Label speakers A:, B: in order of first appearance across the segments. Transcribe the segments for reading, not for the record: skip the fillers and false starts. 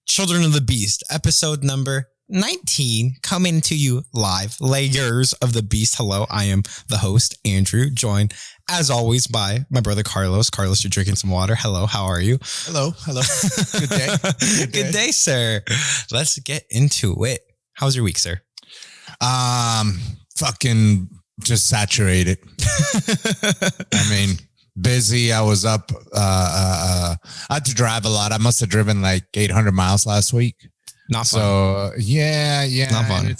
A: Children of the Beast, episode number 19, coming to you live. Layers of the Beast. Hello, I am the host, Andrew, joined as always by my brother Carlos. Carlos, you're drinking some water. Hello, how are you?
B: Hello. Good day.
A: Good day, sir. Let's get into it. How's your week, sir?
B: Fucking just saturated. I mean, busy. I was up. I had to drive a lot. I must have driven like 800 miles last week.
A: Not fun.
B: So yeah.
A: Not fun.
B: And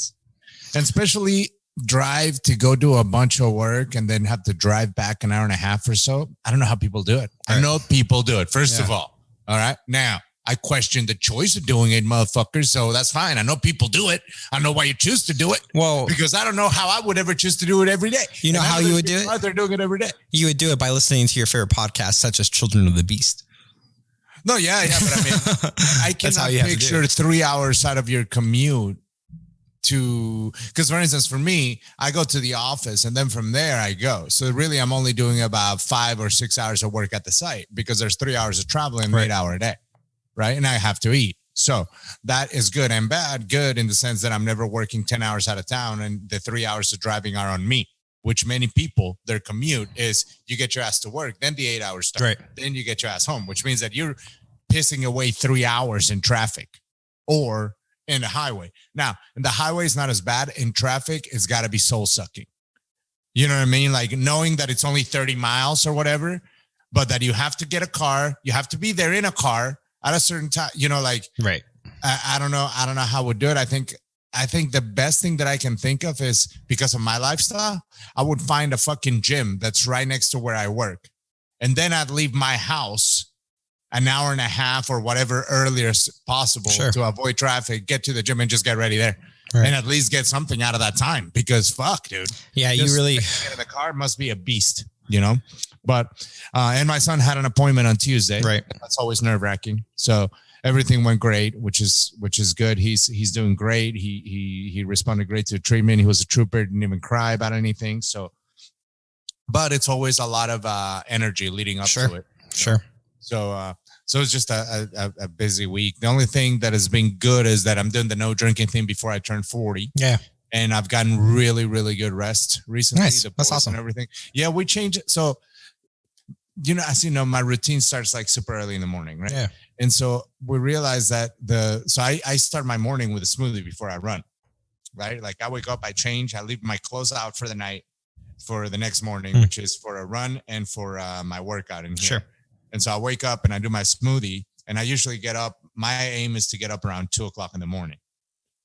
B: especially drive to go do a bunch of work and then have to drive back an hour and a half or so. I don't know how people do it. Right. I know people do it. First of all right. Now, I question the choice of doing it, motherfuckers. So that's fine. I know people do it. I know why you choose to do it.
A: Well,
B: because I don't know how I would ever choose to do it every day.
A: You know how you would do it?
B: They're doing it every day.
A: You would do it by listening to your favorite podcasts, such as Children of the Beast.
B: No, yeah. But I mean, I cannot picture 3 hours out of your commute because for instance, for me, I go to the office and then from there I go. So really, I'm only doing about 5 or 6 hours of work at the site because there's 3 hours of traveling, right. 8 hour a day. Right. And I have to eat. So that is good and bad. Good in the sense that I'm never working 10 hours out of town and the 3 hours of driving are on me, which many people, their commute is you get your ass to work, then the 8 hours start, right. Then you get your ass home, which means that you're pissing away 3 hours in traffic or in the highway. Now, the highway is not as bad. In traffic, it's got to be soul sucking. You know what I mean? Like knowing that it's only 30 miles or whatever, but that you have to get a car, you have to be there in a car at a certain time,
A: right.
B: I don't know how we'd do it. I think the best thing that I can think of is because of my lifestyle, I would find a fucking gym that's right next to where I work. And then I'd leave my house an hour and a half or whatever earlier possible to avoid traffic, get to the gym and just get ready there. Right. And at least get something out of that time because fuck, dude.
A: Yeah, you really
B: get in the car must be a beast, But and my son had an appointment on Tuesday.
A: Right.
B: That's always nerve-wracking. So everything went great, which is good. He's doing great. He responded great to the treatment. He was a trooper, didn't even cry about anything. So, but it's always a lot of energy leading up to it.
A: Sure.
B: So it's just a busy week. The only thing that has been good is that I'm doing the no drinking thing before I turn 40.
A: Yeah.
B: And I've gotten really, really good rest recently.
A: Nice. That's awesome.
B: And everything. Yeah, we changed it. So, as you know, my routine starts like super early in the morning, right?
A: Yeah.
B: And so we realized that I start my morning with a smoothie before I run, right? Like I wake up, I change, I leave my clothes out for the night for the next morning, which is for a run and for my workout in here.
A: Sure.
B: And so I wake up and I do my smoothie and I usually get up. My aim is to get up around 2:00 in the morning.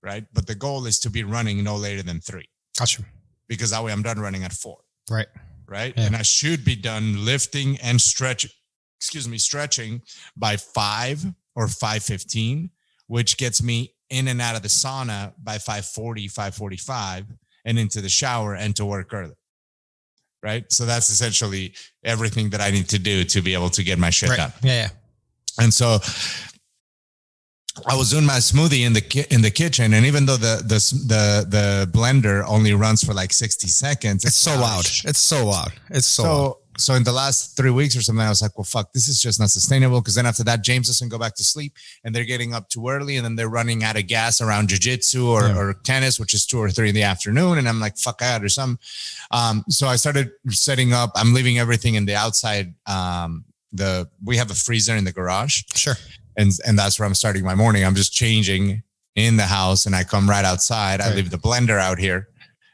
B: Right. But the goal is to be running no later than 3.
A: Gotcha.
B: Because that way I'm done running at 4.
A: Right.
B: Right.
A: Yeah.
B: And I should be done lifting and stretching by 5 or 5:15, which gets me in and out of the sauna by 5:40, 5:45 and into the shower and to work early. Right. So that's essentially everything that I need to do to be able to get my shit done.
A: Yeah.
B: And so I was doing my smoothie in the kitchen, and even though the blender only runs for like 60 seconds,
A: it's so loud. It's so loud. It's so loud.
B: So in the last 3 weeks or something, I was like, well, fuck, this is just not sustainable. Because then after that, James doesn't go back to sleep, and they're getting up too early, and then they're running out of gas around jiu-jitsu or tennis, which is 2 or 3 in the afternoon. And I'm like, fuck, I got or something. So I started setting up. I'm leaving everything in the outside. We have a freezer in the garage.
A: Sure.
B: And that's where I'm starting my morning. I'm just changing in the house and I come right outside. Right. I leave the blender out here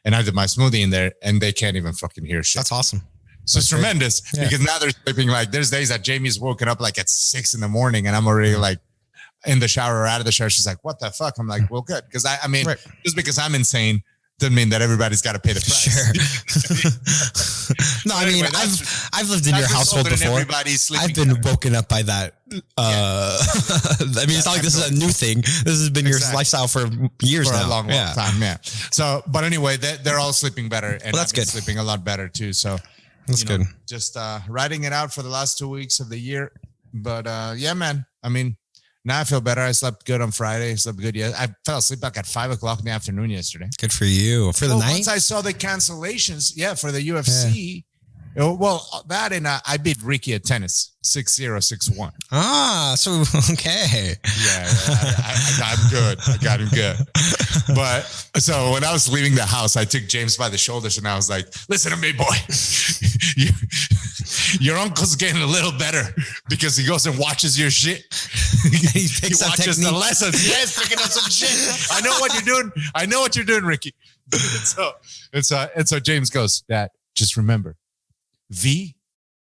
B: and I did my smoothie in there and they can't even fucking hear shit.
A: That's awesome.
B: So it's tremendous because now they're sleeping. Like there's days that Jamie's woken up like at 6 a.m. and I'm already like in the shower or out of the shower. She's like, what the fuck? I'm like, well, good. Because I mean, just because I'm insane doesn't mean that everybody's got to pay the price.
A: Sure. No, I mean, I've lived in your household before. I've been woken up by that. I mean, it's not like this is a new thing. This has been your lifestyle for years now.
B: For a long time, yeah. So, but anyway, they're all sleeping better. And
A: that's good.
B: Sleeping a lot better too. So
A: that's good.
B: Just riding it out for the last 2 weeks of the year. But yeah, man, I mean, now I feel better. I slept good on Friday. I slept good. Yeah, I fell asleep back at 5:00 in the afternoon yesterday.
A: Good for you. For the night?
B: Once I saw the cancellations, for the UFC, Well, that and I beat Ricky at tennis 6-0, 6-1.
A: Ah, so okay.
B: Yeah, I got him good. I got him good. But so when I was leaving the house, I took James by the shoulders and I was like, listen to me, boy. Your uncle's getting a little better because he goes and watches your shit. He watches the lessons. Yes, picking up some shit. I know what you're doing. I know what you're doing, Ricky. And so James goes, Dad, just remember, V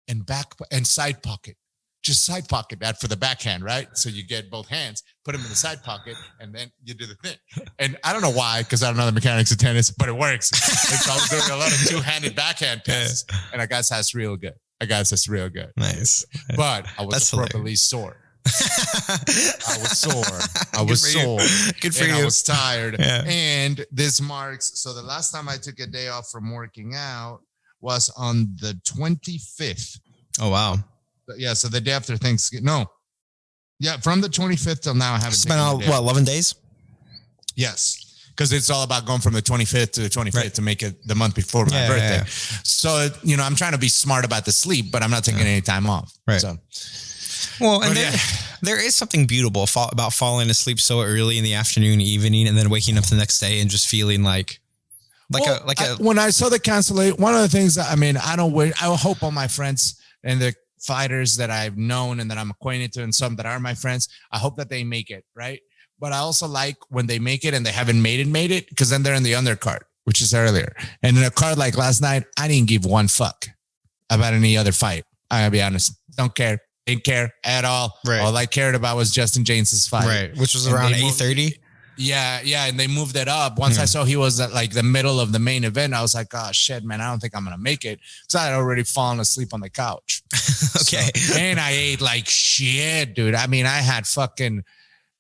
B: and back and side pocket. Just side pocket that for the backhand, right? So you get both hands, put them in the side pocket, and then you do the thing. And I don't know why, because I don't know the mechanics of tennis, but it works. And so I was doing a lot of two-handed backhand passes, and I guess that's real good.
A: Nice.
B: But I was appropriately sore. I was sore.
A: Good for you.
B: I was tired.
A: Yeah.
B: And this marks, so the last time I took a day off from working out was on the 25th.
A: Oh, wow.
B: Yeah, so the day after Thanksgiving. No. Yeah, from the 25th till now, I haven't
A: spent 11 days?
B: Yes, because it's all about going from the 25th to the 25th to make it the month before my birthday. Yeah. So, I'm trying to be smart about the sleep, but I'm not taking any time off.
A: Right.
B: So.
A: Well, and there is something beautiful about falling asleep so early in the afternoon, evening, and then waking up the next day and just feeling when I saw the cancellation, one of the things that, I hope all my friends and the fighters that I've known and that I'm acquainted to and some that are my friends, I hope that they make it, right? But I also like when they make it and they haven't made it, because then they're in the undercard, which is earlier. And in a card like last night, I didn't give one fuck about any other fight. I gotta be honest. Didn't care at all. Right.
B: All I cared about was Justin James's fight.
A: Right. Which was around 8:30.
B: Yeah. And they moved it up. Once I saw he was at like the middle of the main event, I was like, oh shit, man, I don't think I'm going to make it. Because I had already fallen asleep on the couch.
A: Okay.
B: So, and I ate like shit, dude.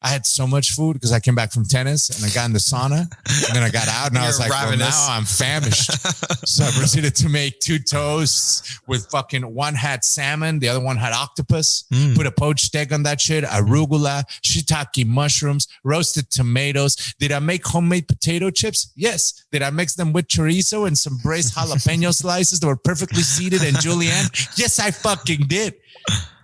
B: I had so much food because I came back from tennis and I got in the sauna and then I got out and I was like, well, now I'm famished. So I proceeded to make 2 toasts with one had salmon. The other one had octopus. Put a poached egg on that shit, arugula, shiitake mushrooms, roasted tomatoes. Did I make homemade potato chips? Yes. Did I mix them with chorizo and some braised jalapeno slices that were perfectly seeded and julienne? Yes, I fucking did.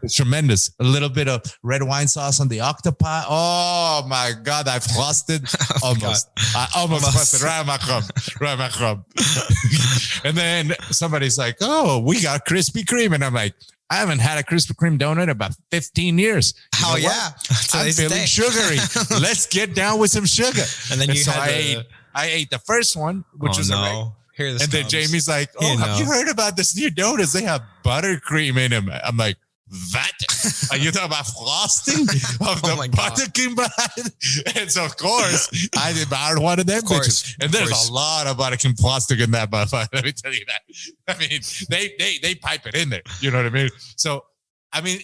B: It's tremendous. A little bit of red wine sauce on the octopi. Oh my God, I frosted almost. I almost frosted right on my crumb. And then somebody's like, "Oh, we got Krispy Kreme," and I'm like, "I haven't had a Krispy Kreme donut in about 15 years."
A: Hell yeah!
B: I'm feeling sugary. Let's get down with some sugar.
A: And then
B: I ate the first one, which was
A: and
B: then Jamie's like, "Oh, have you heard about this new donuts? They have buttercream in them." I'm like, "That? Are you talking about frosting of the buttercream bread?" And so, of course, I devoured one of them bitches. And there's a lot of buttercream frosting in that motherfucker. Let me tell you that. I mean, they pipe it in there. You know what I mean? So,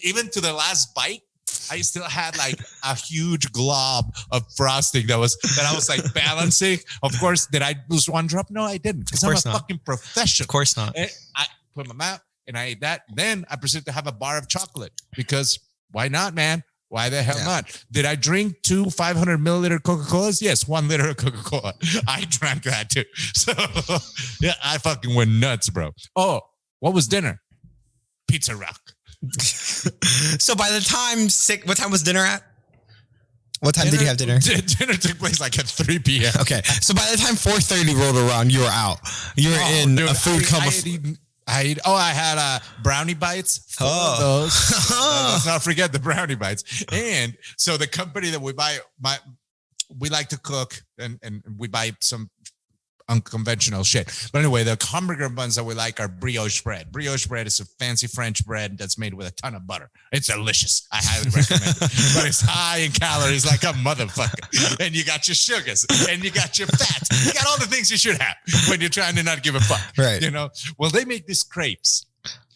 B: even to the last bite, I still had like a huge glob of frosting that I was like balancing. Of course, did I lose one drop? No, I didn't. Because I'm a fucking professional.
A: Of course not.
B: And I put my mouth. And I ate that. Then I proceeded to have a bar of chocolate because why not, man? Why the hell not? Did I drink 2 500 milliliter Coca-Colas? Yes, 1 liter of Coca-Cola. I drank that too. So yeah, I fucking went nuts, bro. Oh, what was dinner? Pizza Rock.
A: So by the time what time was dinner at? What time did you have dinner?
B: Dinner took place like at 3 p.m.
A: Okay. So by the time 4:30 rolled around, you were out. You were in a food coma.
B: I had brownie bites. Those. Let's not forget the brownie bites. And so the company that we buy, we like to cook and we buy some unconventional shit. But anyway, the hamburger buns that we like are brioche bread. Brioche bread is a fancy French bread that's made with a ton of butter. It's delicious. I highly recommend it. But it's high in calories like a motherfucker. And you got your sugars and you got your fats. You got all the things you should have when you're trying to not give a fuck.
A: Right.
B: Well, they make these crepes.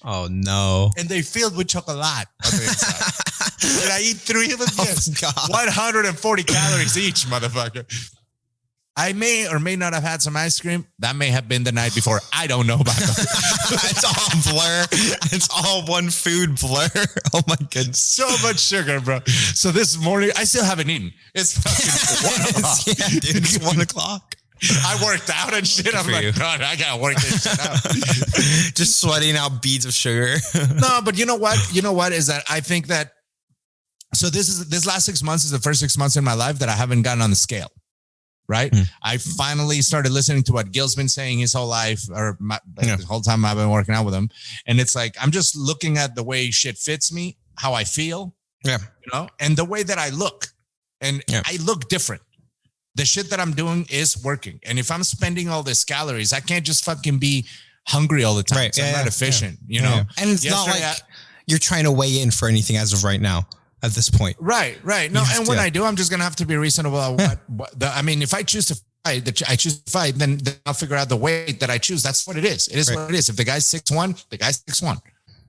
A: Oh, no.
B: And they filled with chocolate on the inside. And I eat 3 of them. Yes.
A: God.
B: 140 calories each, motherfucker. I may or may not have had some ice cream. That may have been the night before. I don't know about it.
A: It's all blur. It's all one food blur. Oh my goodness.
B: So much sugar, bro. So this morning, I still haven't eaten. It's fucking 1 o'clock.
A: Yeah, dude, it's 1 o'clock.
B: I worked out and shit. I'm like, God, I gotta work this shit out.
A: Just sweating out beads of sugar.
B: No, but you know what? You know what is that? I think that. So this last 6 months is the first 6 months in my life that I haven't gotten on the scale. Right. I finally started listening to what Gil's been saying his whole life, or the whole time I've been working out with him. And it's like, I'm just looking at the way shit fits me, how I feel, and the way that I look. And I look different. The shit that I'm doing is working. And if I'm spending all these calories, I can't just fucking be hungry all the time. Right. So I'm not efficient, you know?
A: And it's not like you're trying to weigh in for anything as of right now. At this point. Right. No, and when I do, I'm just going to have to be reasonable about if I choose to fight, then I'll figure out the weight that I choose. That's what it is. It is what it is. If the guy's 6'1", the guy's 6'1".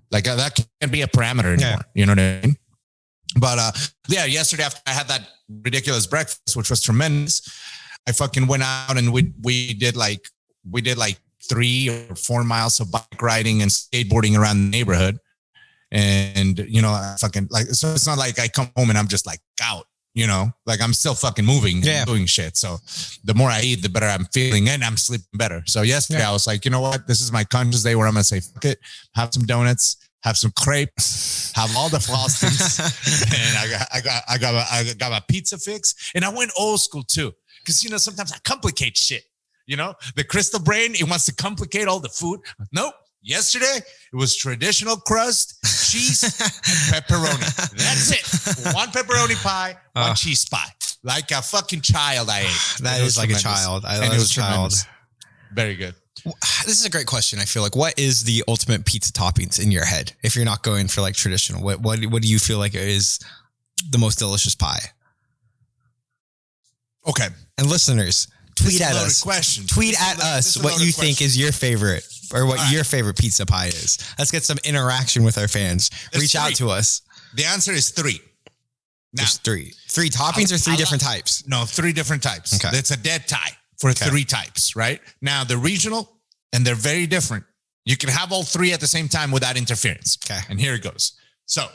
A: Like that can't be a parameter anymore. You know what I mean? But yesterday after I had that ridiculous breakfast, which was tremendous, I fucking went out and we did like 3 or 4 miles of bike riding and skateboarding around the neighborhood. And, I fucking like, so it's not like I come home and I'm just like out, like I'm still fucking moving and doing shit. So the more I eat, the better I'm feeling and I'm sleeping better. So yesterday I was like, you know what? This is my conscious day where I'm going to say, fuck it, have some donuts, have some crepes, have all the frostings. And I got my pizza fix, and I went old school too. Cause sometimes I complicate shit, the crystal brain, it wants to complicate all the food. Nope. Yesterday, it was traditional crust, cheese, and pepperoni. That's it. 1 pepperoni pie, 1 cheese pie. Like a fucking child I ate. That is like tremendous. A child. I love a child.
B: Very good.
A: This is a great question. I feel like, what is the ultimate pizza toppings in your head? If you're not going for like traditional, what do you feel like is the most delicious pie?
B: Okay.
A: And listeners, tweet at us. Tweet at us what you think is your favorite. Or what your favorite pizza pie is. Let's get some interaction with our fans. Reach out to us.
B: The answer is 3.
A: There's 3. 3 toppings or 3 different types?
B: No, 3 different types. Okay. It's a dead tie for 3 types, right? Now, the regional, and they're very different. You can have all 3 at the same time without interference. Okay. And here it goes. So,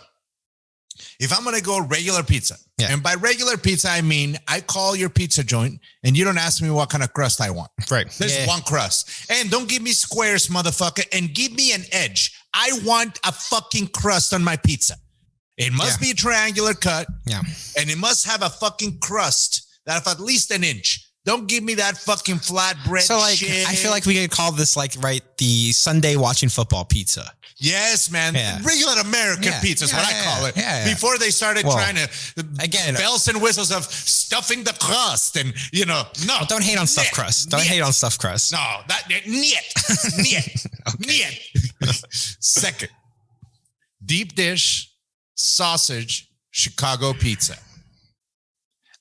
B: if I'm going to go regular pizza, and by regular pizza, I mean, I call your pizza joint and you don't ask me what kind of crust I want.
A: Right.
B: There's 1 crust. And don't give me squares, motherfucker, and give me an edge. I want a fucking crust on my pizza. It must be a triangular cut. Yeah. And it must have a fucking crust that of at least an inch. Don't give me that fucking flatbread shit.
A: I feel like we could call this the Sunday watching football pizza.
B: Yes, man. Yeah. Regular American pizza is what I call it. Yeah. Before they started trying to, bells and whistles of stuffing the crust and, no.
A: Well, don't hate on stuffed crust. Don't hate on stuffed crust.
B: No, niet. Second, deep dish, sausage, Chicago pizza.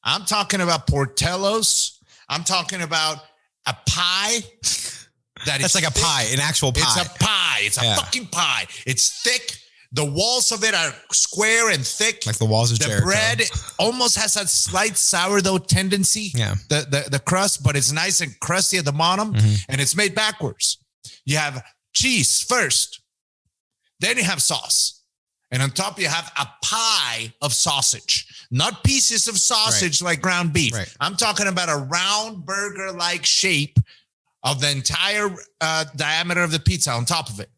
B: I'm talking about Portillo's. I'm talking about a pie. That's like a pie, an actual pie. It's a pie. It's a fucking pie. It's thick. The walls of it are square and thick.
A: Like the walls of Jericho.
B: The bread almost has a slight sourdough tendency. Yeah. The crust, but it's nice and crusty at the bottom, and it's made backwards. You have cheese first. Then you have sauce. And on top, you have a pie of sausage. Not pieces of sausage like ground beef. Right. I'm talking about a round burger-like shape of the entire diameter of the pizza on top of it.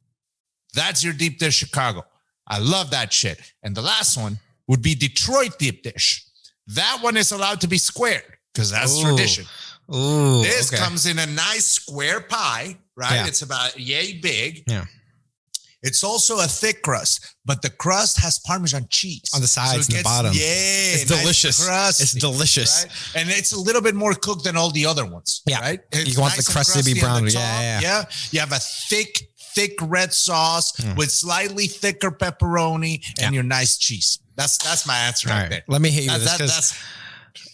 B: That's your deep dish Chicago. I love that shit. And the last one would be Detroit deep dish. That one is allowed to be squared because that's tradition.
A: Ooh,
B: this comes in a nice square pie, right? Yeah. It's about yay big.
A: Yeah.
B: It's also a thick crust, but the crust has Parmesan cheese
A: on the sides and the bottom.
B: Yeah,
A: it's delicious.
B: Crusty,
A: it's delicious,
B: right? And it's a little bit more cooked than all the other ones. Yeah, right.
A: You want the crust to be brown. Yeah.
B: You have a thick red sauce with slightly thicker pepperoni and your nice cheese. That's my answer right there.
A: Let me hit you with this.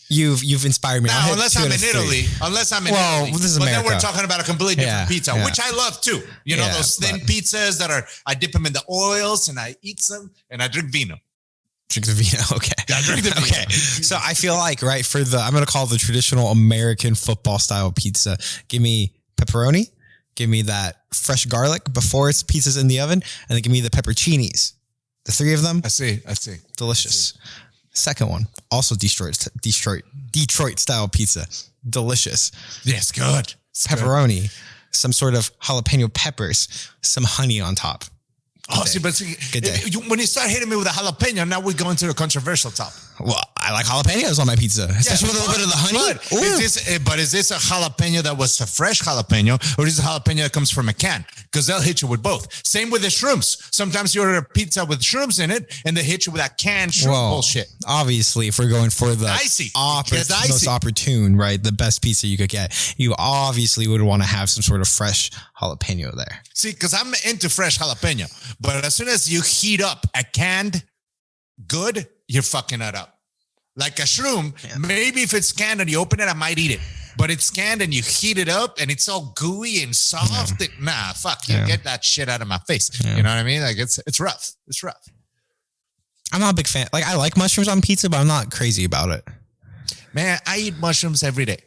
A: You've inspired me.
B: Now, unless I'm in Italy.
A: This is America.
B: But then we're talking about a completely different pizza, which I love too. Those thin pizzas that I dip them in the oils and I eat them and I drink vino.
A: Drink the vino. Okay.
B: Yeah, drink the vino.
A: Okay. So I feel like, I'm going to call the traditional American football style pizza. Give me pepperoni. Give me that fresh garlic before pizza's in the oven. And then give me the pepperoncinis. The 3 of them.
B: I see.
A: Delicious. Second one, also Detroit style pizza. Delicious.
B: Yes, good. It's
A: pepperoni,
B: good.
A: Some sort of jalapeno peppers, some honey on top.
B: Good day. When you start hitting me with a jalapeno, now we're going to the controversial topic.
A: Well, I like jalapenos on my pizza, especially with a little bit of the honey.
B: But is this a jalapeno that was a fresh jalapeno, or is it a jalapeno that comes from a can? Because they'll hit you with both. Same with the shrooms. Sometimes you order a pizza with shrooms in it, and they hit you with that canned shroom bullshit.
A: Obviously, if we're going for the most opportune, right, the best pizza you could get, you obviously would want to have some sort of fresh jalapeno there.
B: See, because I'm into fresh jalapeno, but as soon as you heat up a canned good, you're fucking it up. Like a shroom, maybe if it's canned and you open it, I might eat it. But it's canned and you heat it up and it's all gooey and soft. Nah, fuck, you get that shit out of my face. You know what I mean? Like it's rough. It's rough.
A: I'm not a big fan. Like I like mushrooms on pizza, but I'm not crazy about it.
B: Man, I eat mushrooms every day.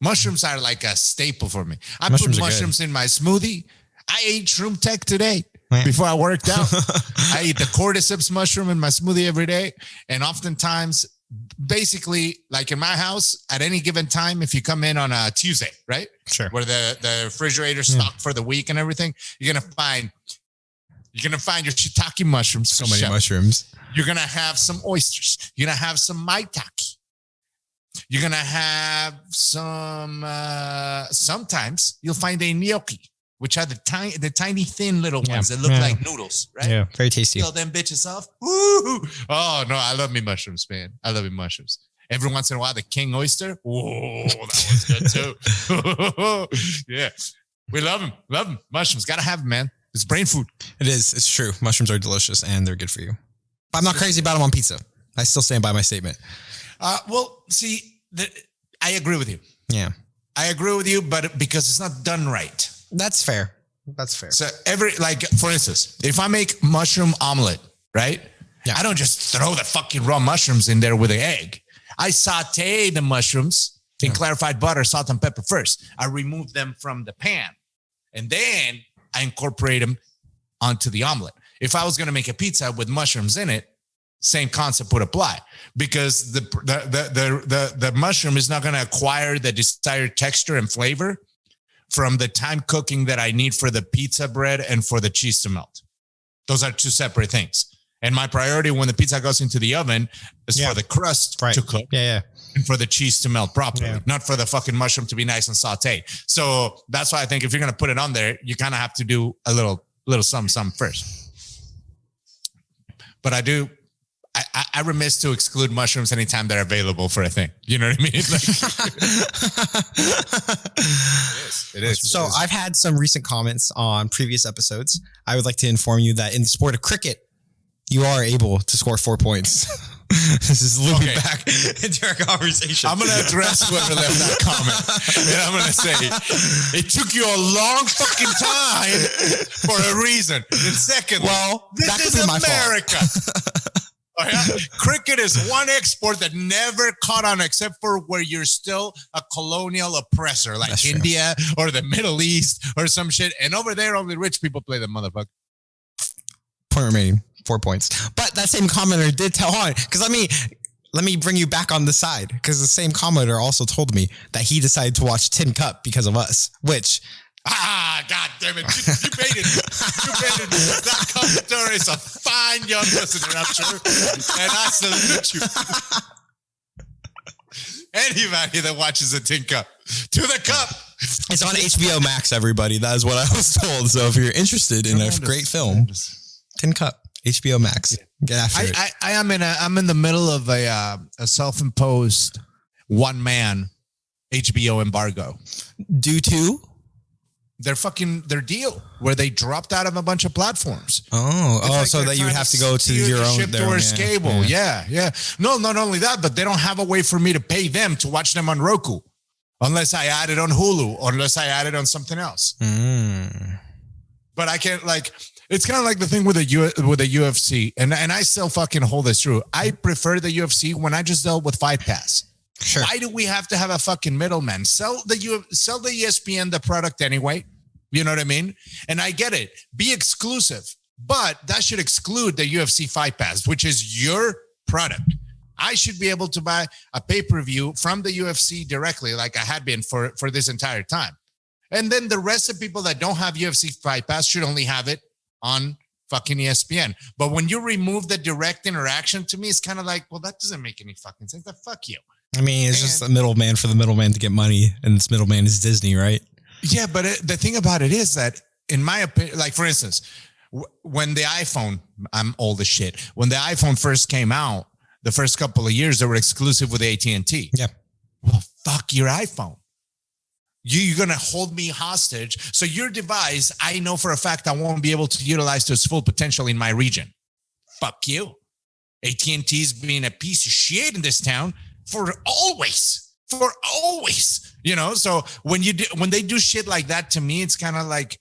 B: Mushrooms are like a staple for me. I put mushrooms in my smoothie. I ate Shroom Tech today. Before I worked out, I eat the cordyceps mushroom in my smoothie every day. And oftentimes, basically, like in my house, at any given time, if you come in on a Tuesday, right?
A: Sure.
B: Where the refrigerator's stocked for the week and everything, you're gonna find your shiitake mushrooms.
A: So many mushrooms.
B: You're gonna have some oysters. You're gonna have some maitake. You're gonna have some. Sometimes you'll find a gnocchi, which are the tiny thin little ones that look like noodles, right? Yeah,
A: very tasty.
B: Fill them bitches off. Woo! Oh, no, I love me mushrooms, man. I love me mushrooms. Every once in a while, the king oyster. Oh, that was good too. Yeah. We love them. Love them. Mushrooms. Got to have them, man. It's brain food.
A: It is. It's true. Mushrooms are delicious and they're good for you. But I'm not crazy about them on pizza. I still stand by my statement.
B: Well, see, I agree with you.
A: Yeah.
B: I agree with you, but because it's not done right.
A: That's fair. That's fair.
B: So for instance, if I make mushroom omelet, right? Yeah. I don't just throw the fucking raw mushrooms in there with an egg. I saute the mushrooms in clarified butter, salt and pepper first. I remove them from the pan and then I incorporate them onto the omelet. If I was going to make a pizza with mushrooms in it, same concept would apply because the mushroom is not going to acquire the desired texture and flavor from the time cooking that I need for the pizza bread and for the cheese to melt. Those are two separate things. And my priority when the pizza goes into the oven is for the crust to cook. Yeah. And for the cheese to melt properly, not for the fucking mushroom to be nice and sauteed. So that's why I think if you're going to put it on there, you kind of have to do a little something first. But I remiss to exclude mushrooms anytime they're available for a thing. You know what I mean? It is.
A: So I've had some recent comments on previous episodes. I would like to inform you that in the sport of cricket, you are able to score 4 points. This is looping back into our conversation.
B: I'm going to address whoever left that comment. And I'm going to say, it took you a long fucking time for a reason. And second, this is America. Cricket is one export that never caught on except for where you're still a colonial oppressor like India or the Middle East or some shit. And over there, only rich people play the motherfucker.
A: Point remaining, 4 points. But that same commenter did tell on, because let me bring you back on the side, because the same commenter also told me that he decided to watch Tin Cup because of us, which...
B: God damn it. You made it. You made it. That commentator is a fine young listener, I'm sure. And I salute you. Anybody that watches a Tin Cup. To the cup.
A: It's on HBO Max, everybody. That is what I was told. So if you're interested in a great film, Tin Cup, HBO Max. Get after it.
B: I'm in the middle of a self-imposed one-man HBO embargo.
A: Due to?
B: Their deal where they dropped out of a bunch of platforms.
A: So that you would have to go to your own
B: ship towards cable. Yeah. No, not only that, but they don't have a way for me to pay them to watch them on Roku, unless I add it on Hulu or unless I add it on something else. But I can't it's kind of like the thing with the UFC, and I still fucking hold this true. I prefer the UFC when I just dealt with Fight Pass. Sure. Why do we have to have a fucking middleman? Sell the ESPN the product anyway. You know what I mean? And I get it. Be exclusive, but that should exclude the UFC Fight Pass, which is your product. I should be able to buy a pay-per-view from the UFC directly, like I had been for this entire time. And then the rest of people that don't have UFC Fight Pass should only have it on fucking ESPN. But when you remove the direct interaction, to me, it's kind of like, well, that doesn't make any fucking sense. Fuck you.
A: I mean, it's just a middleman for the middleman to get money, and this middleman is Disney, right?
B: Yeah, but the thing about it is that, in my opinion, like for instance, when the iPhone, I'm old as shit. When the iPhone first came out, the first couple of years, they were exclusive with AT&T.
A: Yeah.
B: Well, fuck your iPhone. You're going to hold me hostage. So your device, I know for a fact I won't be able to utilize to its full potential in my region. Fuck you. AT&T's being a piece of shit in this town for always. You know, so when they do shit like that, to me, it's kind of like,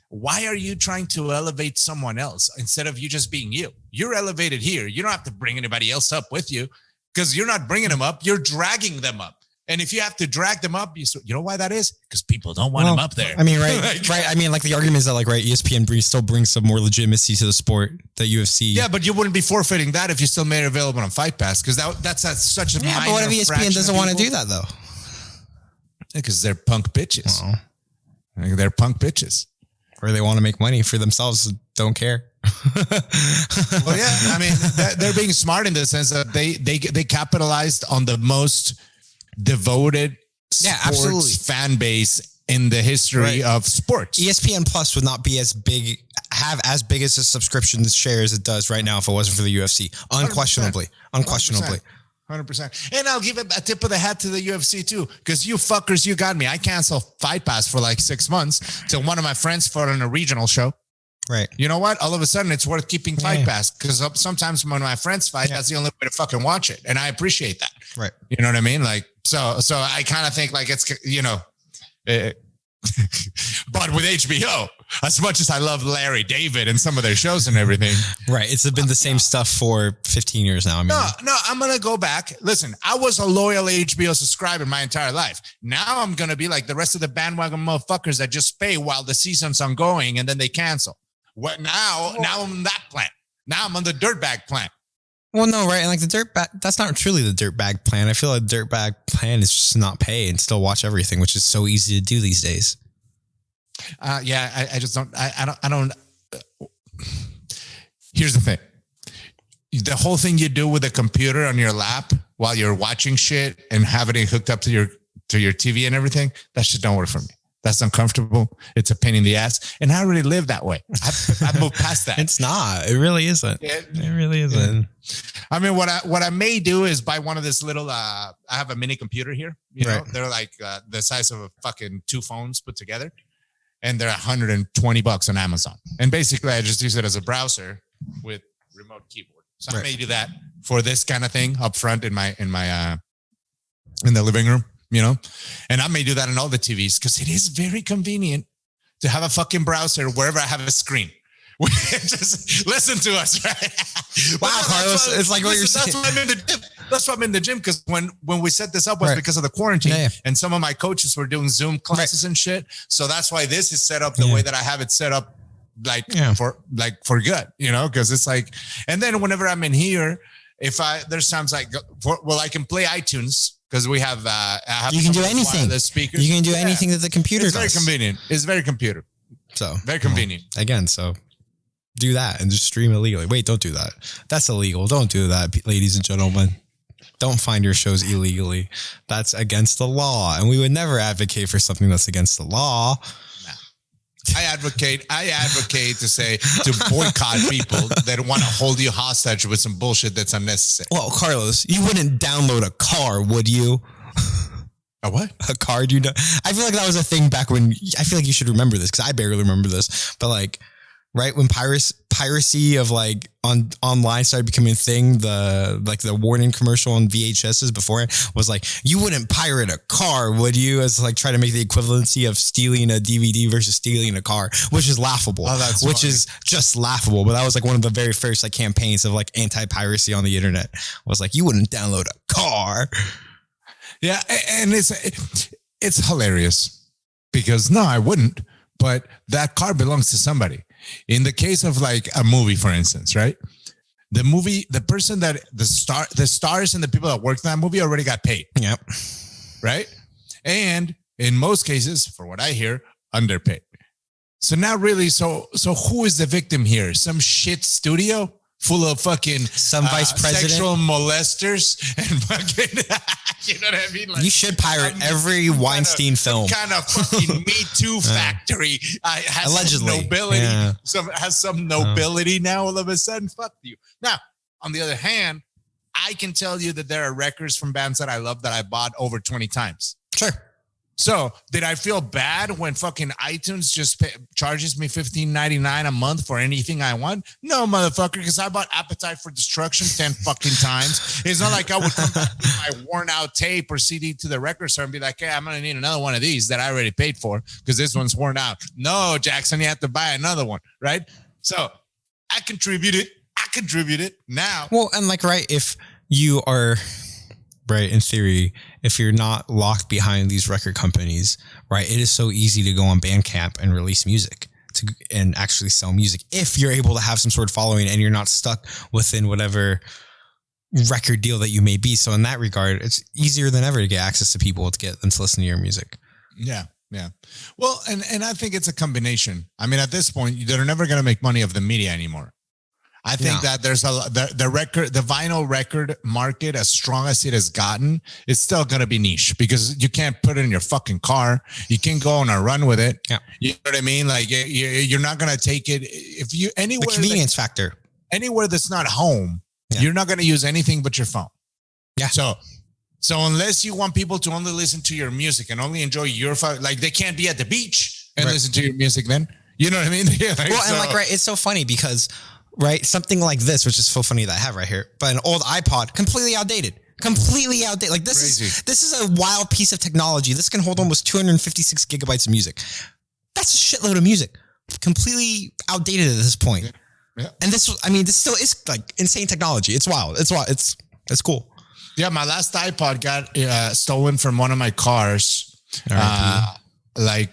B: why are you trying to elevate someone else instead of you just being you? You're elevated here. You don't have to bring anybody else up with you because you're not bringing them up. You're dragging them up. And if you have to drag them up, you know why that is? Because people don't want them up there.
A: I mean, right. I mean, like the argument is that like, right, ESPN still brings some more legitimacy to the sport that UFC.
B: Yeah, but you wouldn't be forfeiting that if you still made it available on Fight Pass because that's such a minor.
A: But what if ESPN doesn't want to do that though?
B: Because they're punk bitches. They're punk bitches.
A: Or they want to make money for themselves, don't care.
B: Well, yeah, I mean, they're being smart in the sense that they capitalized on the most devoted sports fan base in the history of sports.
A: ESPN Plus would not be as big as a subscription share as it does right now if it wasn't for the UFC. Unquestionably.
B: 100%. And I'll give a tip of the hat to the UFC too, because you fuckers, you got me. I canceled Fight Pass for like 6 months till one of my friends fought on a regional show.
A: Right.
B: You know what? All of a sudden, it's worth keeping Fight Pass because sometimes when my friends fight, that's the only way to fucking watch it, and I appreciate that.
A: Right.
B: You know what I mean? Like, so I kind of think like it's, you know, but with HBO, as much as I love Larry David and some of their shows and everything.
A: Right. It's been the same stuff for 15 years now. I mean,
B: no, I'm going to go back. Listen, I was a loyal HBO subscriber my entire life. Now I'm going to be like the rest of the bandwagon motherfuckers that just pay while the season's ongoing and then they cancel. What now? Now I'm on that plan. Now I'm on the Dirtbag Plan.
A: Well, no, right. And like the Dirtbag, that's not truly the Dirtbag Plan. I feel like the Dirtbag Plan is just not pay and still watch everything, which is so easy to do these days.
B: Yeah, I just don't. I don't. Here's the thing: the whole thing you do with a computer on your lap while you're watching shit and having it hooked up to your TV and everything, that shit don't work for me. That's uncomfortable. It's a pain in the ass, and I already live that way. I've moved past that.
A: It's not. It really isn't. It really isn't.
B: Yeah. I mean, what I may do is buy one of this little. I have a mini computer here. You know, they're like the size of a fucking 2 phones put together. And they're $120 on Amazon. And basically, I just use it as a browser with remote keyboard. So I may do that for this kind of thing up front in the living room, you know. And I may do that in all the TVs because it is very convenient to have a fucking browser wherever I have a screen. Just listen to us, right?
A: Wow, Carlos, it's like what you're saying.
B: That's why I'm in the gym because when we set this up was because of the quarantine and some of my coaches were doing Zoom classes and shit. So that's why this is set up the way that I have it set up, for good, you know, because it's like, and then whenever I'm in here, there's times like, I can play iTunes because we have,
A: you can do anything.
B: The speakers.
A: You can do anything that the computer does.
B: Very convenient. It's very computer.
A: So
B: very convenient.
A: Again, so do that and just stream illegally. Wait, don't do that. That's illegal. Don't do that, ladies and gentlemen. Don't find your shows illegally. That's against the law. And we would never advocate for something that's against the law.
B: I advocate to boycott people that want to hold you hostage with some bullshit that's unnecessary.
A: Well, Carlos, you wouldn't download a car, would you?
B: A what?
A: A card, you know? I feel like that was a thing back when, I feel like you should remember this because I barely remember this, but like, right when piracy of like online started becoming a thing, the warning commercial on VHSs before it was like, you wouldn't pirate a car, would you? As like try to make the equivalency of stealing a DVD versus stealing a car, which is laughable. Which is just laughable. But that was like one of the very first like campaigns of like anti-piracy on the internet. Was like, you wouldn't download a car.
B: Yeah, and it's hilarious because no, I wouldn't. But that car belongs to somebody. In the case of like a movie, for instance, right? the person that the stars and the people that worked on that movie already got paid.
A: Yep.
B: Right. And in most cases, for what I hear, underpaid. So now really, so who is the victim here? Some shit studio full of fucking
A: some vice president,
B: sexual molesters, and fucking, you know what I mean? Like,
A: you should pirate every Weinstein film.
B: Kind of fucking Me Too factory has allegedly some nobility. Yeah. Has some nobility now. All of a sudden, fuck you. Now, on the other hand, I can tell you that there are records from bands that I love that I bought over 20 times.
A: Sure.
B: So did I feel bad when fucking iTunes just charges me $15.99 a month for anything I want? No, motherfucker, because I bought Appetite for Destruction 10 fucking times. It's not like I would come back with my worn out tape or CD to the record store and be like, hey, I'm going to need another one of these that I already paid for because this one's worn out. No, Jackson, you have to buy another one, right? So I contributed now.
A: Well, and like, right, if you are... Right. In theory, if you're not locked behind these record companies, right, it is so easy to go on Bandcamp and release music and actually sell music. If you're able to have some sort of following and you're not stuck within whatever record deal that you may be. So in that regard, it's easier than ever to get access to people to get them to listen to your music.
B: Yeah. Yeah. Well, and I think it's a combination. I mean, at this point, they're never going to make money off the media anymore. I think that there's the vinyl record market, as strong as it has gotten, it's still going to be niche because you can't put it in your fucking car. You can go on a run with it. Yeah. You know what I mean? Like you're not going to take it if you anywhere.
A: The convenience factor.
B: Anywhere that's not home, you're not going to use anything but your phone. Yeah. So unless you want people to only listen to your music and only enjoy your like they can't be at the beach and listen to your music, then you know what I mean?
A: It's so funny because. Right. Something like this, which is so funny that I have right here, but an old iPod, completely outdated. Like this is a wild piece of technology. This can hold almost 256 gigabytes of music. That's a shitload of music. Completely outdated at this point. Yeah. And this still is like insane technology. It's wild. It's wild. It's cool.
B: Yeah. My last iPod got stolen from one of my cars. Like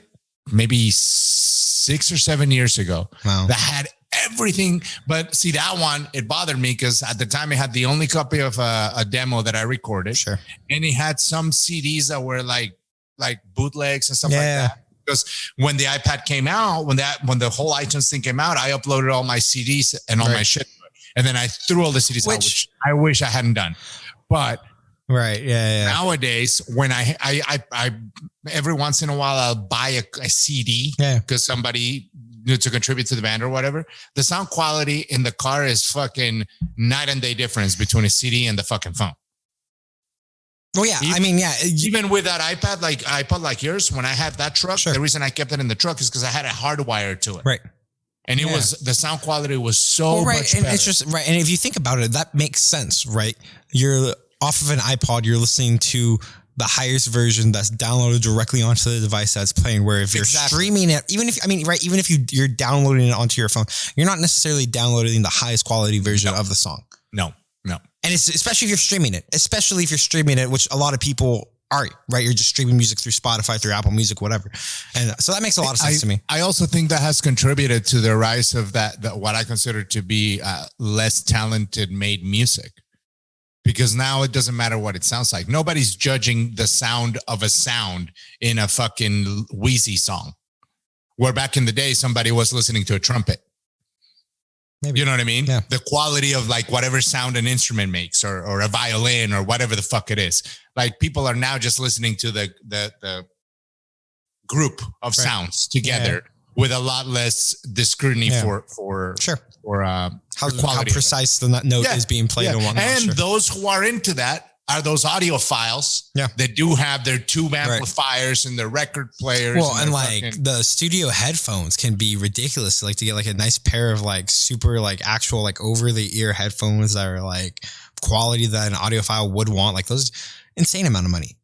B: maybe 6 or 7 years ago. Wow. That had everything, but see that one, it bothered me because at the time I had the only copy of a demo that I recorded. Sure. And it had some CDs that were like bootlegs and stuff like that. Because when the iPad came out, when the whole iTunes thing came out, I uploaded all my CDs and all my shit, and then I threw all the CDs out, which I wish I hadn't done. But nowadays, when I every once in a while I'll buy a CD because somebody to contribute to the band or whatever, the sound quality in the car is fucking night and day difference between a CD and the fucking phone.
A: Well, yeah.
B: Even with that iPod like yours, when I had that truck, the reason I kept it in the truck is because I had a hardwire to it.
A: Right.
B: And it was, the sound quality was so much better.
A: And it's just, right. And if you think about it, that makes sense, right? You're off of an iPod, you're listening to the highest version that's downloaded directly onto the device that's playing. Where if you're streaming it, even if you're downloading it onto your phone, you're not necessarily downloading the highest quality version of the song.
B: No. And
A: it's especially if you're streaming it, which a lot of people are, right? You're just streaming music through Spotify, through Apple Music, whatever. And so that makes a lot of sense to me.
B: I also think that has contributed to the rise of that what I consider to be less talented made music. Because now it doesn't matter what it sounds like. Nobody's judging the sound of a sound in a fucking Wheezy song. Where back in the day, somebody was listening to a trumpet. Maybe. You know what I mean? Yeah. The quality of like whatever sound an instrument makes or a violin or whatever the fuck it is. Like people are now just listening to the group of sounds together with a lot less scrutiny for
A: how precise the note is being played and whatnot.
B: And those who are into that are those audiophiles that do have their tube amplifiers and their record players.
A: Well, and like the studio headphones can be ridiculous. Like to get like a nice pair of like super like actual like over the ear headphones that are like quality that an audiophile would want. Like those insane amount of money.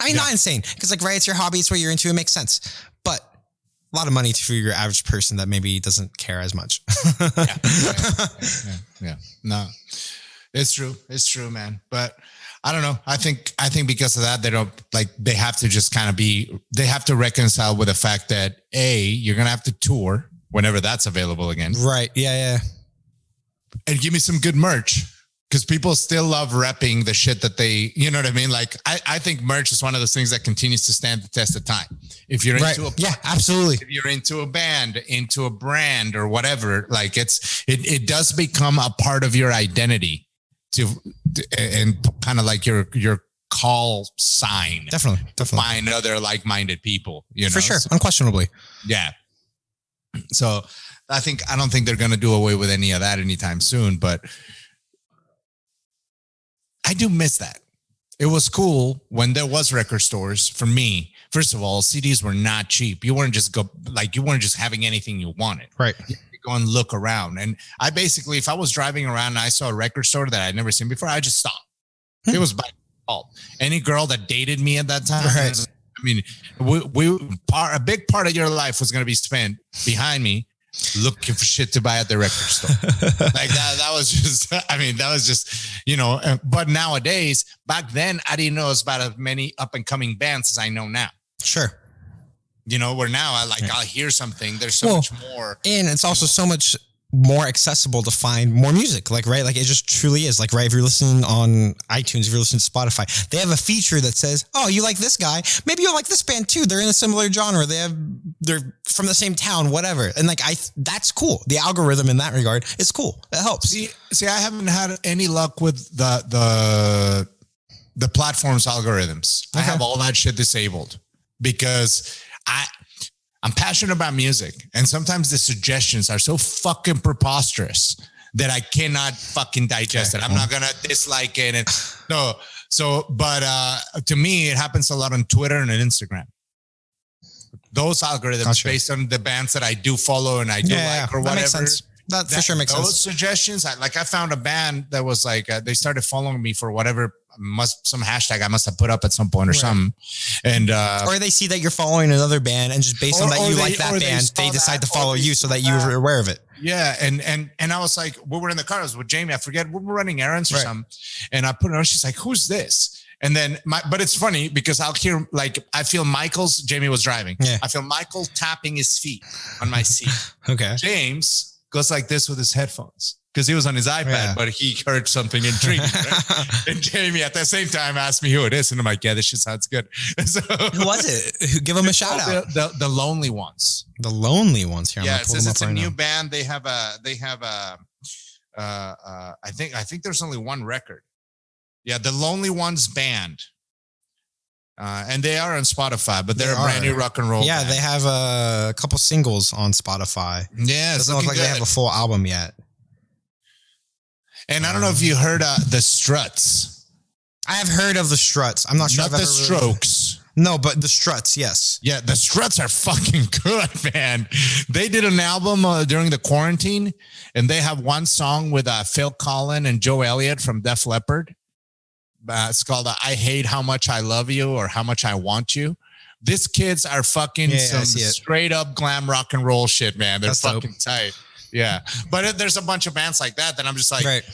A: I mean, not insane because like, right, it's your hobby. It's what you're into. It makes sense. But a lot of money for your average person that maybe doesn't care as much.
B: No, it's true, man. But I don't know. I think because of that, they have to just kind of they have to reconcile with the fact that you're going to have to tour whenever that's available again.
A: Right. Yeah.
B: and give me some good merch. Because people still love repping the shit that they, you know what I mean? Like, I think merch is one of those things that continues to stand the test of time. If you're into
A: absolutely.
B: If you're into a band, into a brand or whatever, like it does become a part of your identity and kind of like your call sign.
A: Definitely.
B: Find other like-minded people, you know?
A: For sure. Unquestionably.
B: Yeah. So I don't think they're going to do away with any of that anytime soon, but I do miss that. It was cool when there was record stores for me. First of all, CDs were not cheap. You weren't just having anything you wanted.
A: Right.
B: You had to go and look around. And I basically, if I was driving around and I saw a record store that I'd never seen before, I just stopped. It was by default. Any girl that dated me at that time, right. I mean, a big part of your life was going to be spent behind me looking for shit to buy at the record store. Like that was just, you know, but nowadays, back then, I didn't know as about as many up and coming bands as I know now.
A: Sure.
B: You know, where now I'll hear something. There's so much more.
A: And it's also so much more accessible to find more music. Like, right. Like it just truly is like, right. If you're listening on iTunes, if you're listening to Spotify, they have a feature that says, oh, you like this guy. Maybe you'll like this band too. They're in a similar genre. They're from the same town, whatever. And like, that's cool. The algorithm in that regard is cool. It helps.
B: See, I haven't had any luck with the platform's algorithms. Okay. I have all that shit disabled because I'm passionate about music, and sometimes the suggestions are so fucking preposterous that I cannot fucking digest it. I'm not gonna dislike it, and but to me, it happens a lot on Twitter and on Instagram. Those algorithms based on the bands that I do follow and I do like or whatever. That makes sense.
A: That for sure makes sense.
B: Those suggestions, I found a band that was like they started following me for whatever. Some hashtag I must have put up at some point or something, and
A: or they see that you're following another band, and just based on that you like that band, they decide to follow you so that you're aware of it.
B: Yeah, and I was like, we were in the car, I was with Jamie, I forget, we were running errands or something, and I put it on. She's like, "Who's this?" And then but it's funny because I'll hear I feel Jamie was driving. Yeah. I feel Michael tapping his feet on my seat.
A: Okay.
B: James goes like this with his headphones. Because he was on his iPad, but he heard something intriguing, right? And Jamie at the same time asked me who it is. And I'm like, yeah, this shit sounds good. So,
A: who was it? Give them a shout out.
B: The Lonely Ones.
A: The Lonely Ones. Here,
B: yeah, it says it's a new band. They have I think there's only one record. Yeah, the Lonely Ones band. And they are on Spotify, but they're a brand new rock and roll band.
A: They have a couple singles on Spotify.
B: Yeah,
A: it doesn't look like they have a full album yet.
B: And I don't know if you heard the Struts.
A: I have heard of the Struts. I'm not sure.
B: Not the Strokes.
A: No, but the Struts, yes.
B: Yeah, the Struts are fucking good, man. They did an album during the quarantine, and they have one song with Phil Collin and Joe Elliott from Def Leppard. It's called I Hate How Much I Love You or How Much I Want You. These kids are fucking straight up glam rock and roll shit, man. They're fucking tight. Yeah. But there's a bunch of bands like that I'm just like,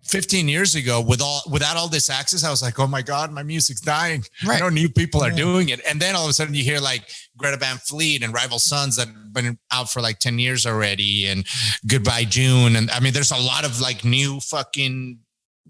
B: 15 years ago, without all this access, I was like, oh my God, my music's dying. Right. I know new people are doing it. And then all of a sudden you hear like Greta Van Fleet and Rival Sons that have been out for like 10 years already, and Goodbye June. And I mean, there's a lot of like new fucking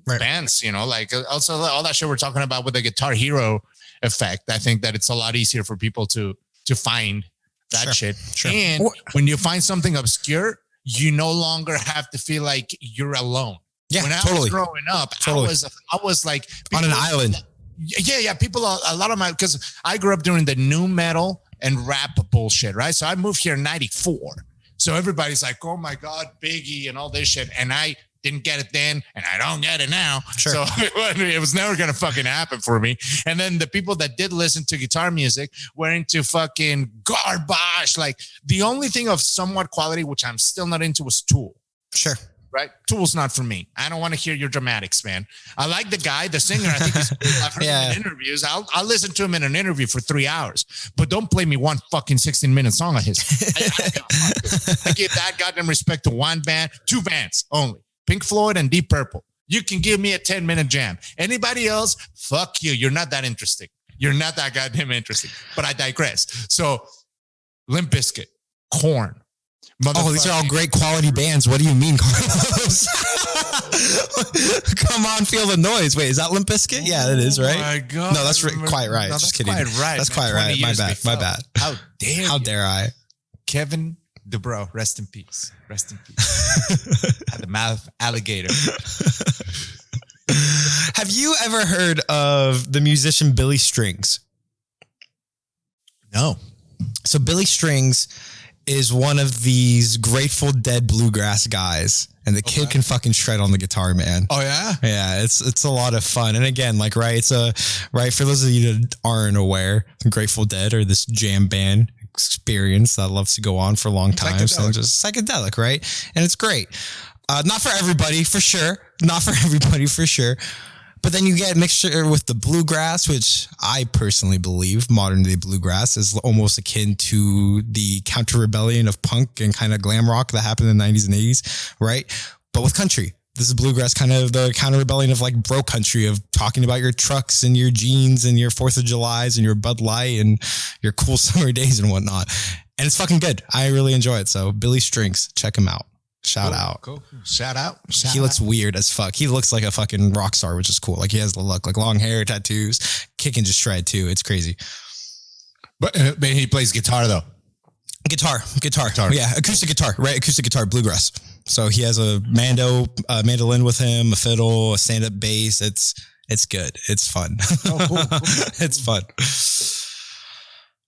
B: bands, you know, like also all that shit we're talking about with the Guitar Hero effect. I think that it's a lot easier for people to find that shit. Sure. And when you find something obscure, you no longer have to feel like you're alone.
A: Yeah,
B: when I was growing up, I was like
A: on an island.
B: Yeah. People, a lot of because I grew up during the new metal and rap bullshit, right? So I moved here in 94. So everybody's like, oh my God, Biggie and all this shit. And I didn't get it then, and I don't get it now. Sure. So it was never going to fucking happen for me. And then the people that did listen to guitar music were into fucking garbage. Like the only thing of somewhat quality, which I'm still not into, was Tool.
A: Sure.
B: Right? Tool's not for me. I don't want to hear your dramatics, man. I like the guy, the singer. I think he's cool. I've heard him in interviews. I'll listen to him in an interview for 3 hours, but don't play me one fucking 16-minute song of his. I give that goddamn respect to one band, 2 bands only. Pink Floyd and Deep Purple. You can give me a 10-minute jam. Anybody else, fuck you. You're not that interesting. You're not that goddamn interesting. But I digress. So, Limp Bizkit, Korn,
A: Oh, these are all great quality bands. What do you mean, Carlos? Come on, feel the noise. Wait, is that Limp Bizkit? Yeah, it is, right? Oh my God. No, that's quite right. No, just kidding. Quite right. That's quite right. My bad. How dare I?
B: Kevin DeBro, rest in peace. Rest in peace. Had the mouth alligator.
A: Have you ever heard of the musician Billy Strings?
B: No.
A: So Billy Strings is one of these Grateful Dead bluegrass guys. And the kid can fucking shred on the guitar, man.
B: Oh, yeah?
A: Yeah, it's a lot of fun. And again, like, right, for those of you that aren't aware, Grateful Dead are this jam band experience that loves to go on for long times. And just psychedelic, right? And it's great. Not for everybody, for sure. Not for everybody, for sure. But then you get a mixture with the bluegrass, which I personally believe modern day bluegrass is almost akin to the counter rebellion of punk and kind of glam rock that happened in the 90s and 80s, right? But with country. This is bluegrass, kind of the counter rebellion of like bro country, of talking about your trucks and your jeans and your 4th of Julys and your Bud Light and your cool summer days and whatnot. And it's fucking good. I really enjoy it. So Billy Strings, check him out. Shout out.
B: Cool. Shout out.
A: He looks weird as fuck. He looks like a fucking rock star, which is cool. Like he has the look, like long hair, tattoos, kicking just shred too. It's crazy.
B: But he plays guitar though.
A: Guitar. Yeah, acoustic guitar, right? Acoustic guitar, bluegrass. So he has a mandolin with him, a fiddle, a stand-up bass. It's good. It's fun. Oh, cool. It's fun.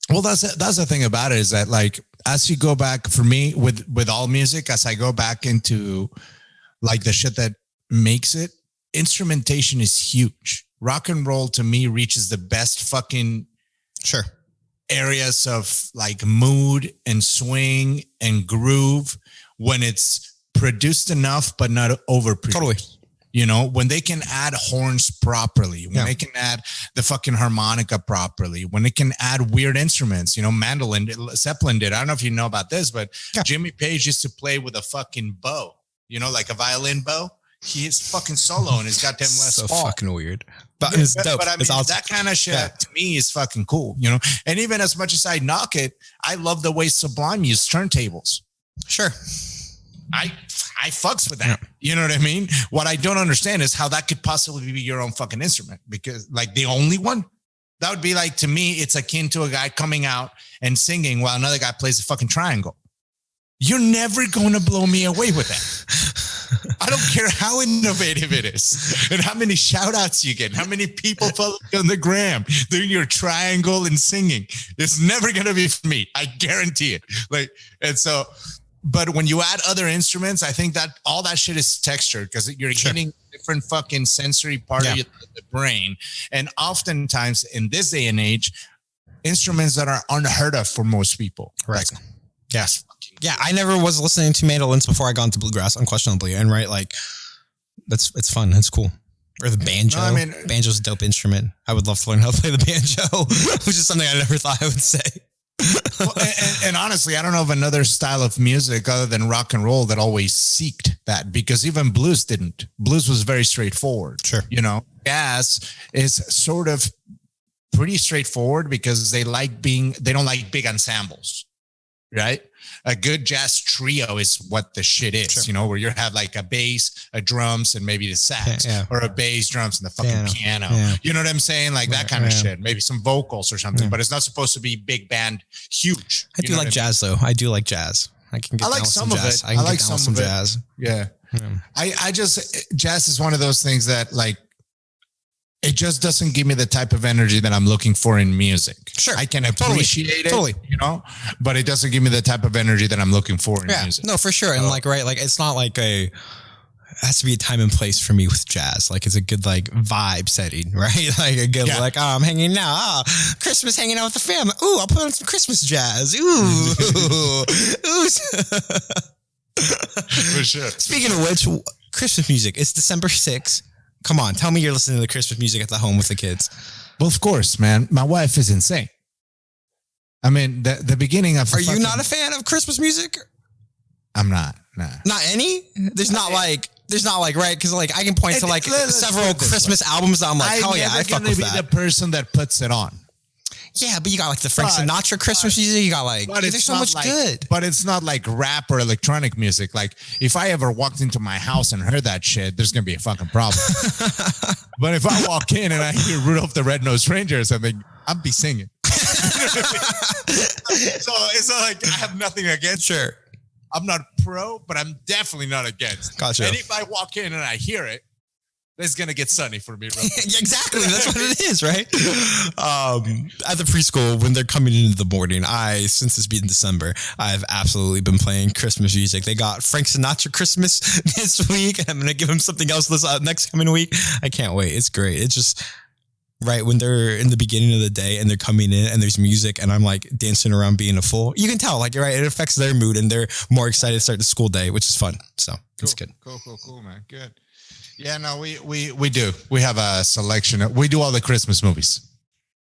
B: Well, that's the thing about it is that like as you go back for me with all music, as I go back into like the shit that makes it, instrumentation is huge. Rock and roll to me reaches the best fucking areas of like mood and swing and groove when it's produced enough but not overproduced. Totally. You know, when they can add horns properly, when they can add the fucking harmonica properly, when they can add weird instruments, you know, mandolin, Zeppelin did. I don't know if you know about this, but Jimmy Page used to play with a fucking bow, you know, like a violin bow. He is fucking solo and he's got them Les Paul.
A: Fucking weird. But it's dope.
B: But I mean, awesome. That kind of shit to me is fucking cool, you know? And even as much as I knock it, I love the way Sublime used turntables.
A: Sure.
B: I fucks with that. You know what I mean? What I don't understand is how that could possibly be your own fucking instrument, because like the only one that would be like, to me, it's akin to a guy coming out and singing while another guy plays a fucking triangle. You're never going to blow me away with that. I don't care how innovative it is and how many shout outs you get, how many people follow you on the gram doing your triangle and singing. It's never going to be for me. I guarantee it. Like, and so, but when you add other instruments, I think that all that shit is textured because you're getting different fucking sensory part of the brain. And oftentimes in this day and age, instruments that are unheard of for most people.
A: Right. Like, yes. Yeah. I never was listening to mandolins before I got into bluegrass, unquestionably. And right, like it's fun. It's cool. Or the banjo. No, I mean, banjo's a dope instrument. I would love to learn how to play the banjo, which is something I never thought I would say.
B: Well, and honestly, I don't know of another style of music other than rock and roll that always seeked that, because even blues didn't. Blues was very straightforward.
A: Sure.
B: You know, jazz is sort of pretty straightforward because they don't like big ensembles, right? A good jazz trio is what the shit is, you know, where you have like a bass, a drums, and maybe the sax, or a bass, drums, and the fucking piano. Yeah. You know what I'm saying? Like that kind of shit. Maybe some vocals or something, but it's not supposed to be big band huge.
A: I do like jazz though. I do like jazz. I can get down with some jazz. I like some jazz.
B: Yeah. I just, jazz is one of those things that like, it just doesn't give me the type of energy that I'm looking for in music. Sure. I can appreciate it, you know, but it doesn't give me the type of energy that I'm looking for in music.
A: No, for sure. And like, right, like it's not like it has to be a time and place for me with jazz. Like it's a good like vibe setting, right? Like a good like, oh, I'm hanging out. Oh, Christmas hanging out with the family. Ooh, I'll put on some Christmas jazz. Ooh.
B: For sure.
A: Speaking of which, Christmas music. It's December 6th. Come on, tell me you're listening to the Christmas music at the home with the kids.
B: Well, of course, man. My wife is insane. I mean, the beginning of...
A: Are you not a fan of Christmas music?
B: I'm not. Nah.
A: Not any? There's not like, right? Because like I can point to like several Christmas albums that I'm like, oh yeah, I fuck with that.
B: I'm going to be the person that puts it on.
A: Yeah, but you got like the Frank Sinatra Christmas music. You got like, there's so much good.
B: But it's not like rap or electronic music. Like if I ever walked into my house and heard that shit, there's going to be a fucking problem. But if I walk in and I hear Rudolph the Red-Nosed Reindeer or something, I'll be singing. So it's not like I have nothing against.
A: Sure.
B: I'm not pro, but I'm definitely not against.
A: Gotcha.
B: And if I walk in and I hear it, it's going to get sunny for me.
A: Exactly. That's what it is, right? At the preschool, when they're coming into the morning, since it's been December, I've absolutely been playing Christmas music. They got Frank Sinatra Christmas this week. And I'm going to give them something else this next coming week. I can't wait. It's great. It's just right when they're in the beginning of the day and they're coming in and there's music and I'm like dancing around being a fool. You can tell, like, you're right. It affects their mood and they're more excited to start the school day, which is fun. So it's good.
B: Cool, man. Good. Yeah, no, we do. We have a selection. We do all the Christmas movies.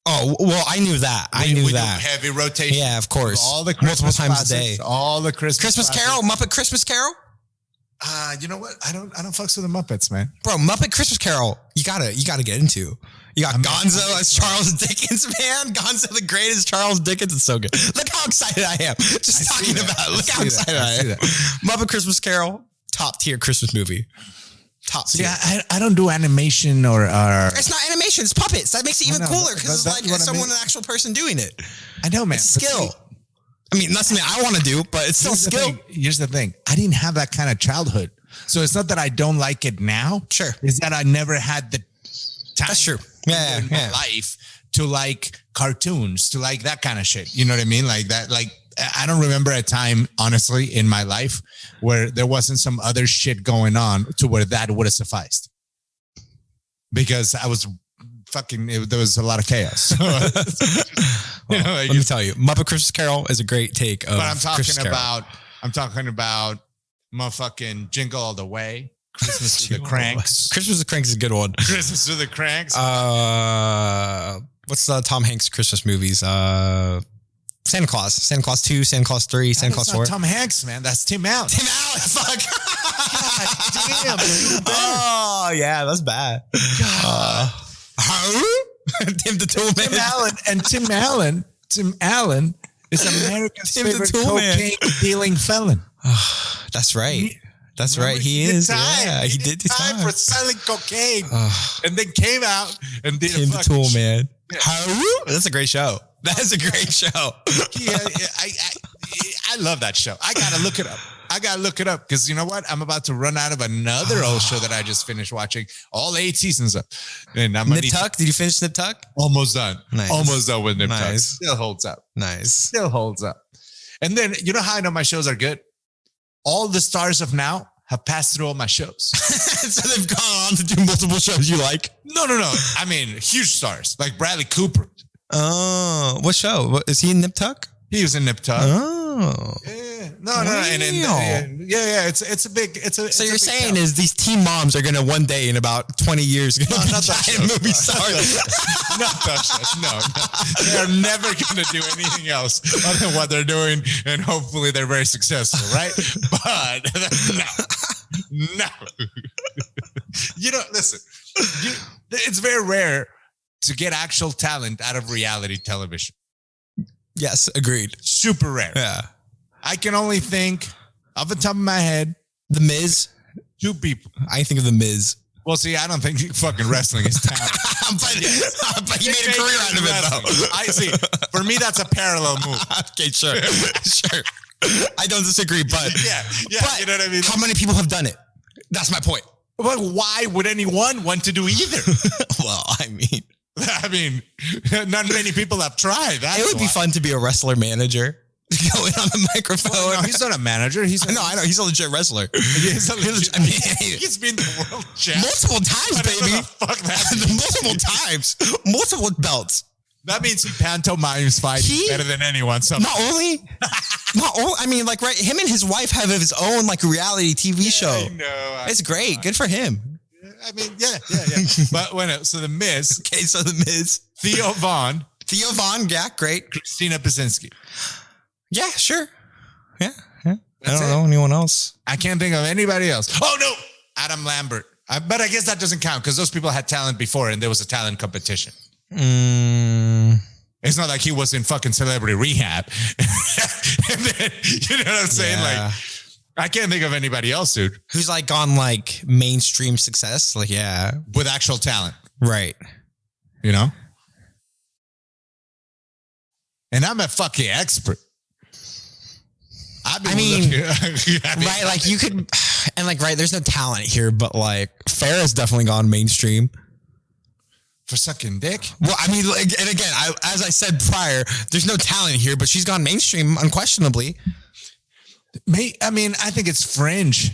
A: Oh, well, I knew that. I knew that.
B: Do heavy rotation.
A: Yeah, of course.
B: All the Christmas
A: multiple times
B: classics,
A: a day.
B: All the Christmas
A: Carol, Muppet Christmas Carol.
B: You know what? I don't fucks with the Muppets, man.
A: Bro, Muppet Christmas Carol, you gotta get into. You got Gonzo as Charles Dickens, man. Gonzo the Great as Charles Dickens. It's so good. Look how excited I am. Just talking about it. Look how excited I am. Muppet Christmas Carol, top tier Christmas movie. Top tier.
B: Yeah, I don't do animation or
A: it's not animation, it's puppets. That makes it even cooler because it's like an actual person doing it.
B: I know, man.
A: It's skill. I mean, that's something I want to do, but it's still skill.
B: Here's the thing. I didn't have that kind of childhood. So it's not that I don't like it now.
A: Sure.
B: It's that I never had the time.
A: That's true.
B: In my life to like cartoons, to like that kind of shit. You know what I mean? Like that, like I don't remember a time, honestly, in my life where there wasn't some other shit going on to where that would have sufficed. Because I was there was a lot of chaos.
A: Let me tell you, Muppet Christmas Carol is a great take of.
B: But I'm talking about motherfucking Jingle All the Way. Christmas with the Cranks.
A: Christmas with the Cranks is a good one.
B: Christmas with the Cranks.
A: What's the Tom Hanks Christmas movies? Santa Claus 2, Santa Claus 3, Santa Claus 4.
B: Tom Hanks, man. That's Tim Allen.
A: Tim Allen, fuck.
B: God damn.
A: Oh, yeah, that's bad. God. Tim the Tool Man. Tim Allen is America's favorite cocaine dealing felon. That's right. That's right. He is.
B: Time.
A: Yeah, he did the
B: time for selling cocaine, and then came out and did
A: Tim the Tool Man. Yeah. That's a great show. That is a great show.
B: I love that show. I gotta look it up because you know what? I'm about to run out of another old show that I just finished watching, all 8 seasons of. And
A: Nip Tuck? Did you finish Nip Tuck?
B: Almost done.
A: Nice.
B: Almost done with Nip Tuck. Still holds up.
A: Nice.
B: Still holds up. And then you know how I know my shows are good? All the stars of now have passed through all my shows.
A: So they've gone on to do multiple shows you like?
B: No. I mean, huge stars like Bradley Cooper.
A: Oh, what show? Is he in Nip Tuck?
B: He was in Nip Tuck.
A: Oh.
B: Yeah. No. And it's a big,
A: so you're saying is these teen moms are going to one day in about 20 years going to be giant movie stars.
B: No. They're never going to do anything else other than what they're doing. And hopefully they're very successful, right? But no. You know, listen, it's very rare to get actual talent out of reality television.
A: Yes, agreed.
B: Super rare.
A: Yeah.
B: I can only think, off the top of my head,
A: The Miz.
B: 2 people.
A: I think of The Miz.
B: Well, see, I don't think fucking wrestling is talent.
A: but he made a career out of it, though.
B: I see. For me, that's a parallel move.
A: Okay, sure. I don't disagree, but
B: you know what I mean?
A: How many people have done it? That's my point.
B: But why would anyone want to do either?
A: Well, I mean,
B: not many people have tried.
A: It would be fun to be a wrestler manager. Go in on the microphone.
B: Well, no, he's not a manager.
A: I know. He's a legit wrestler.
B: He's been the world champ.
A: Multiple times, baby.
B: Fuck that.
A: Multiple times. Multiple belts.
B: That means he pantomimes fighting better than anyone.
A: Not only, I mean, like, right, him and his wife have his own, like, reality TV show.
B: I know.
A: It's great. Good for him.
B: I mean, yeah. But so The Miz.
A: Okay, so The Miz.
B: Theo Vaughn,
A: yeah, great.
B: Christina Pazinski.
A: Yeah, sure. Yeah. I don't know anyone else.
B: I can't think of anybody else. Oh, no. Adam Lambert. But I guess that doesn't count because those people had talent before and there was a talent competition. It's not like he was in fucking celebrity rehab. And then, you know what I'm saying? Like, I can't think of anybody else, dude.
A: Who's like gone like mainstream success. Like, yeah.
B: With actual talent.
A: Right.
B: You know? And I'm a fucking expert.
A: I mean, right? Like you could, and like, right, there's no talent here, but like Farrah's definitely gone mainstream.
B: For sucking dick?
A: Well, I mean, like, and again, as I said prior, there's no talent here, but she's gone mainstream unquestionably.
B: I mean, I think it's fringe.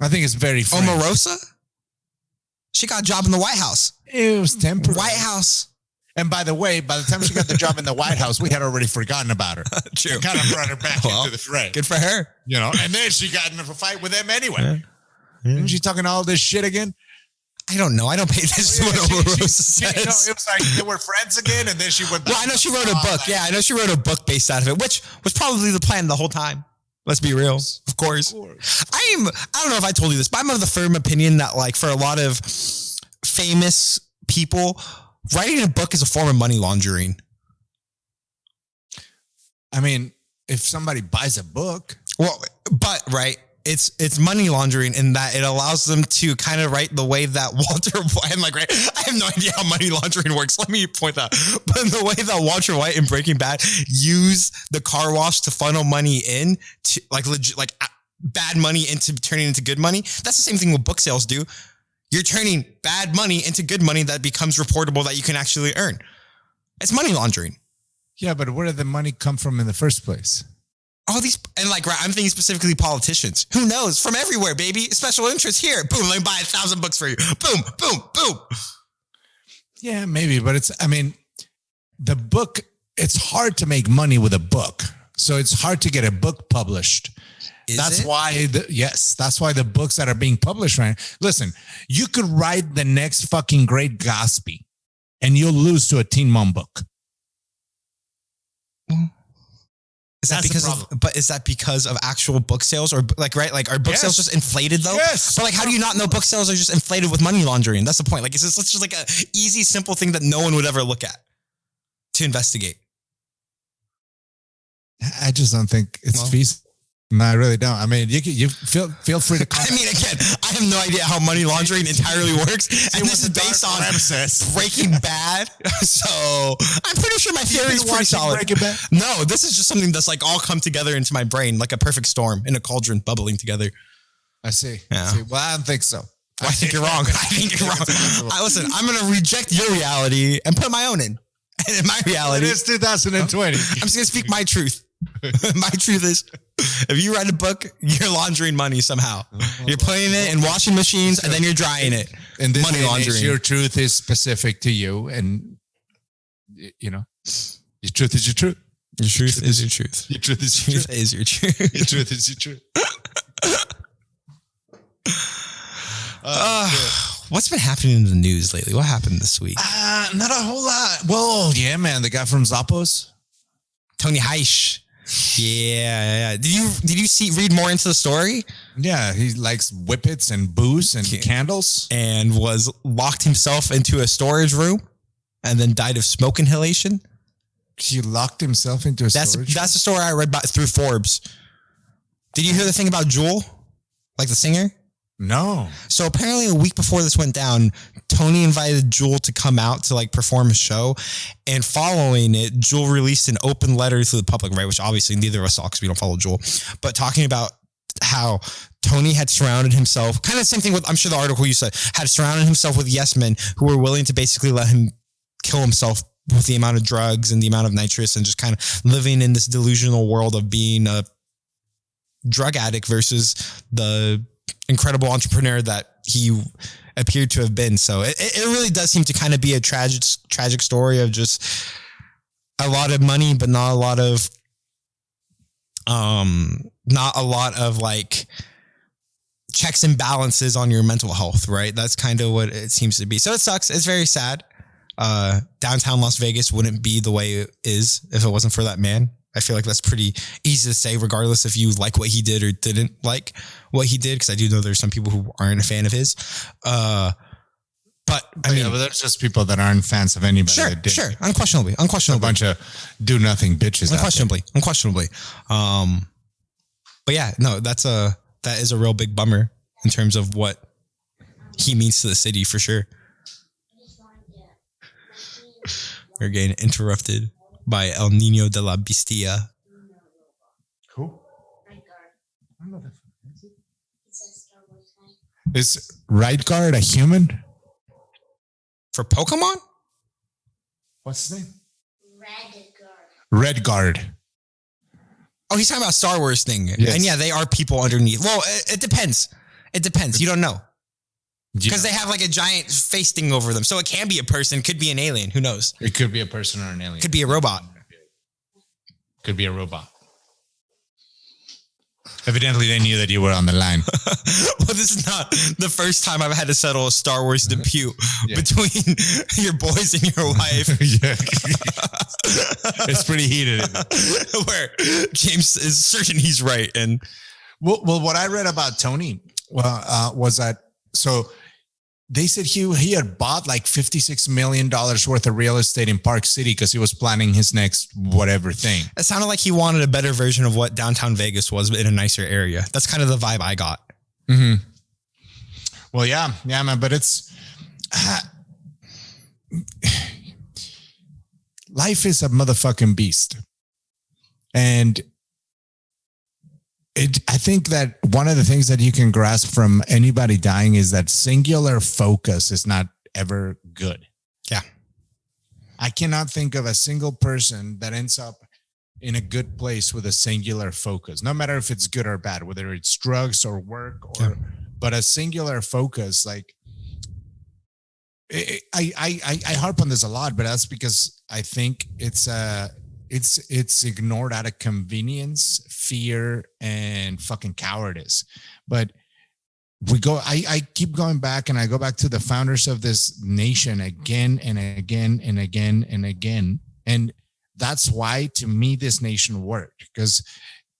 B: I think it's very fringe.
A: Omarosa? She got a job in the White House.
B: It was temporary.
A: White House.
B: And by the way, by the time she got the job in the White House, we had already forgotten about her.
A: True.
B: Kind of brought her back into the fray.
A: Good for her.
B: You know, and then she got in a fight with them anyway. Isn't she talking all this shit again?
A: I don't know. I don't pay attention to what Omarosa says.
B: You know, it was like they were friends again, and then she went back.
A: Well, I know she wrote a book. Yeah, I know she wrote a book based out of it, which was probably the plan the whole time. Let's be real. Of course. I don't know if I told you this, but I'm of the firm opinion that like for a lot of famous people, writing a book is a form of money laundering.
B: I mean, if somebody buys a book.
A: Well, but right. It's money laundering in that it allows them to kind of write the way that Walter White, and like, right, I have no idea how money laundering works. Let me point that. But in the way that Walter White in Breaking Bad use the car wash to funnel money in to like legit, like bad money into turning into good money. That's the same thing what book sales do. You're turning bad money into good money that becomes reportable that you can actually earn. It's money laundering.
B: Yeah, but where did the money come from in the first place?
A: All these, and like, right, I'm thinking specifically politicians. Who knows? From everywhere, baby. Special interest here. Boom, let me buy 1,000 books for you. Boom, boom, boom.
B: Yeah, maybe, but the book, it's hard to make money with a book. So it's hard to get a book published. That's why the books that are being published right now. Listen, you could write the next fucking Great Gatsby and you'll lose to a Teen Mom book.
A: Is that because of actual book sales or like, right? Like, are book sales just inflated though?
B: Yes.
A: But like, how do you not know book sales are just inflated with money laundering? That's the point. Like, it's just like a easy, simple thing that no one would ever look at to investigate.
B: I just don't think it's feasible. No, I really don't. I mean, you feel free to.
A: I mean, again, I have no idea how money laundering entirely works, and this is based on Breaking Bad. So I'm pretty sure my theory is pretty solid. No, this is just something that's like all come together into my brain, like a perfect storm in a cauldron bubbling together.
B: I see.
A: Yeah.
B: Well, I don't think so.
A: Well, I think you're wrong. I think you're wrong. Listen, I'm going to reject your reality and put my own in. And in my reality,
B: it is 2020.
A: I'm just going to speak my truth. My truth is, if you write a book, you're laundering money somehow. You're putting it in washing machines and then you're drying it.
B: And this
A: money laundering.
B: Your truth is specific to you, and you know, your truth is your truth.
A: Your truth is your truth.
B: Your truth is your truth.
A: Is your truth.
B: Your truth is your truth.
A: What's been happening in the news lately? What happened this week?
B: Not a whole lot. Well, yeah, man, the guy from Zappos,
A: Tony Heisch. Yeah. Did you read more into the story?
B: Yeah, he likes whippets and booze and candles, and
A: was locked himself into a storage room, and then died of smoke inhalation.
B: He locked himself into a storage room?
A: That's the story I read through Forbes. Did you hear the thing about Jewel, like the singer?
B: No.
A: So apparently a week before this went down, Tony invited Jewel to come out to like perform a show. And following it, Jewel released an open letter to the public, right? Which obviously neither of us saw because we don't follow Jewel. But talking about how Tony had surrounded himself, kind of the same thing with, I'm sure the article you said, had surrounded himself with yes men who were willing to basically let him kill himself with the amount of drugs and the amount of nitrous, and just kind of living in this delusional world of being a drug addict versus the incredible entrepreneur that he appeared to have been. So it really does seem to kind of be a tragic story of just a lot of money, but not a lot of like checks and balances on your mental health, right? That's kind of what it seems to be. So it sucks. It's very sad. Downtown Las Vegas wouldn't be the way it is if it wasn't for that man. I feel like that's pretty easy to say, regardless if you like what he did or didn't like what he did, because I do know there's some people who aren't a fan of his. But I mean,
B: but there's just people that aren't fans of anybody.
A: Sure. Unquestionably.
B: A bunch of do nothing bitches.
A: Unquestionably. But yeah, no, that is a real big bummer in terms of what he means to the city for sure. We're getting interrupted by El Niño de la Bestia.
B: Cool. Is right guard a human?
A: For Pokemon?
B: What's his name? Red guard.
A: Oh, he's talking about Star Wars thing.
B: Yes.
A: And yeah, they are people underneath. Well, it depends. It depends. You don't know. Because they have like a giant face thing over them. So it can be a person, could be an alien. Who knows?
B: It could be a person or an alien.
A: Could be a robot.
B: Could be a robot. Evidently, they knew that you were on the line.
A: Well, this is not the first time I've had to settle a Star Wars dispute between your boys and your wife.
B: It's pretty heated.
A: Where James is certain he's right. And
B: well, what I read about Tony was that, so they said he had bought like $56 million worth of real estate in Park City because he was planning his next whatever thing.
A: It sounded like he wanted a better version of what downtown Vegas was, but in a nicer area. That's kind of the vibe I got.
B: Mm-hmm. Well, yeah, man. But it's life is a motherfucking beast, and I think that one of the things that you can grasp from anybody dying is that singular focus is not ever good.
A: Yeah.
B: I cannot think of a single person that ends up in a good place with a singular focus, no matter if it's good or bad, whether it's drugs or work but a singular focus. Like I harp on this a lot, but that's because I think it's ignored out of convenience, fear, and fucking cowardice. But I keep going back, and I go back to the founders of this nation again and again and again and again. And that's why, to me, this nation worked, because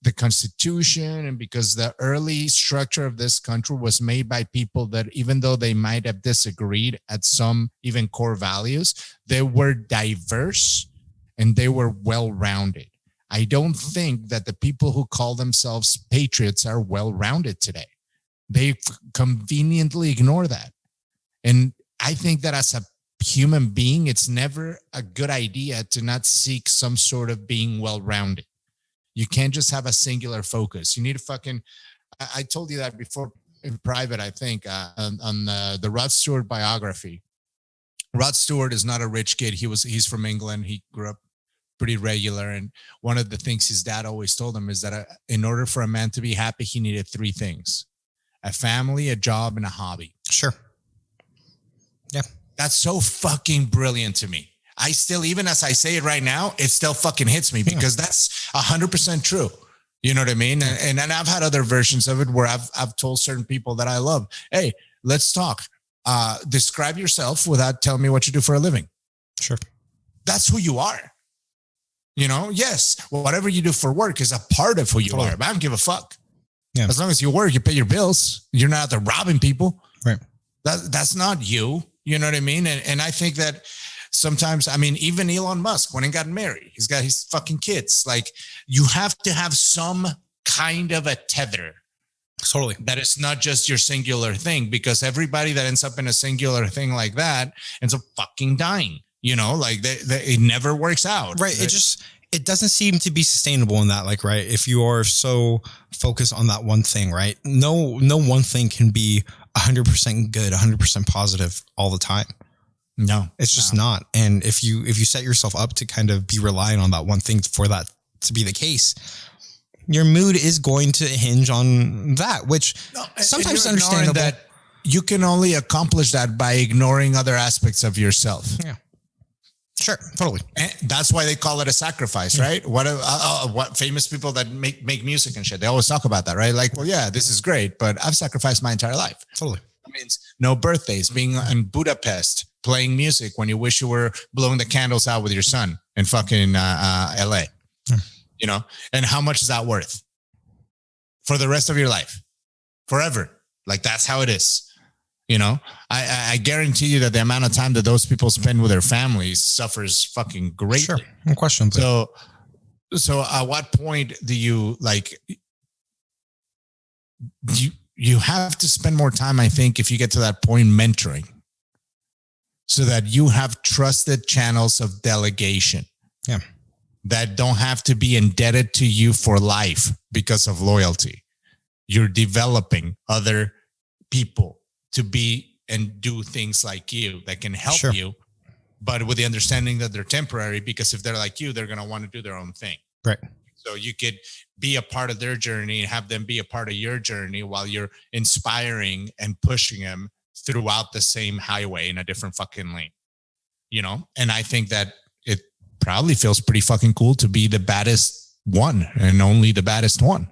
B: the Constitution and because the early structure of this country was made by people that, even though they might have disagreed at some even core values, they were diverse and they were well-rounded. I don't think that the people who call themselves patriots are well-rounded today. They conveniently ignore that. And I think that as a human being, it's never a good idea to not seek some sort of being well-rounded. You can't just have a singular focus. You need to fucking, I told you that before in private, I think, on the Rod Stewart biography. Rod Stewart is not a rich kid. He's from England. He grew up pretty regular. And one of the things his dad always told him is that in order for a man to be happy, he needed three things: a family, a job, and a hobby.
A: Sure. Yeah.
B: That's so fucking brilliant to me. I still, even as I say it right now, it still fucking hits me because that's 100% true. You know what I mean? And I've had other versions of it where I've told certain people that I love, hey, let's talk. Describe yourself without telling me what you do for a living.
A: Sure.
B: That's who you are. You know, yes, whatever you do for work is a part of who you are, but I don't give a fuck. Yeah. As long as you work, you pay your bills. You're not out there robbing people.
A: Right.
B: That's not you. You know what I mean? And I think that sometimes, I mean, even Elon Musk, when he got married, he's got his fucking kids. Like, you have to have some kind of a tether.
A: Totally.
B: That is not just your singular thing, because everybody that ends up in a singular thing like that ends up fucking dying. You know, like it never works out.
A: Right. It doesn't seem to be sustainable in that, like, right. If you are so focused on that one thing, right. No one thing can be 100% good, 100% positive all the time.
B: No,
A: it's just not. And if you set yourself up to kind of be relying on that one thing for that to be the case, your mood is going to hinge on that, which sometimes is understandable.
B: That you can only accomplish that by ignoring other aspects of yourself.
A: Yeah. Sure, totally.
B: And that's why they call it a sacrifice, right? What famous people that make music and shit, they always talk about that, right? Like, well, yeah, this is great, but I've sacrificed my entire life.
A: Totally.
B: That means no birthdays, being in Budapest, playing music when you wish you were blowing the candles out with your son in fucking LA, you know? And how much is that worth for the rest of your life? Forever. Like, that's how it is. You know, I guarantee you that the amount of time that those people spend with their families suffers fucking greatly.
A: Sure, unquestionably.
B: So at what point do you like? You have to spend more time, I think, if you get to that point, mentoring, so that you have trusted channels of delegation.
A: Yeah.
B: That don't have to be indebted to you for life because of loyalty. You're developing other people to be and do things like you that can help you, but with the understanding that they're temporary, because if they're like you, they're going to want to do their own thing.
A: Right.
B: So you could be a part of their journey and have them be a part of your journey while you're inspiring and pushing them throughout the same highway in a different fucking lane, you know? And I think that it probably feels pretty fucking cool to be the baddest one and only the baddest one,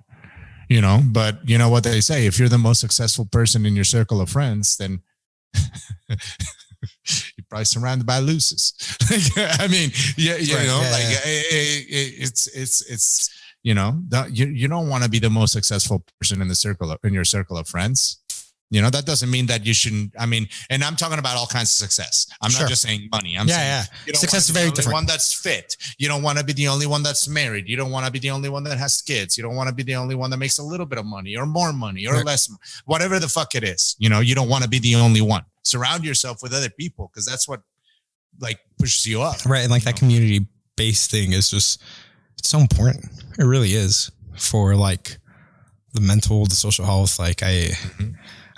B: you know? But you know what they say, if you're the most successful person in your circle of friends, then you're probably surrounded by losers. I mean, it's you know, you don't want to be the most successful person in your circle of friends. You know, that doesn't mean that you shouldn't. I mean, and I'm talking about all kinds of success. I'm not just saying money. I'm saying
A: success is very different.
B: One that's fit. You don't want to be the only one that's married. You don't want to be the only one that has kids. You don't want to be the only one that makes a little bit of money or more money or less, whatever the fuck it is. You know, you don't want to be the only one. Surround yourself with other people, because that's what like pushes you up.
A: Right. And like that community based thing is just, it's so important. It really is for like the mental, the social health. Like I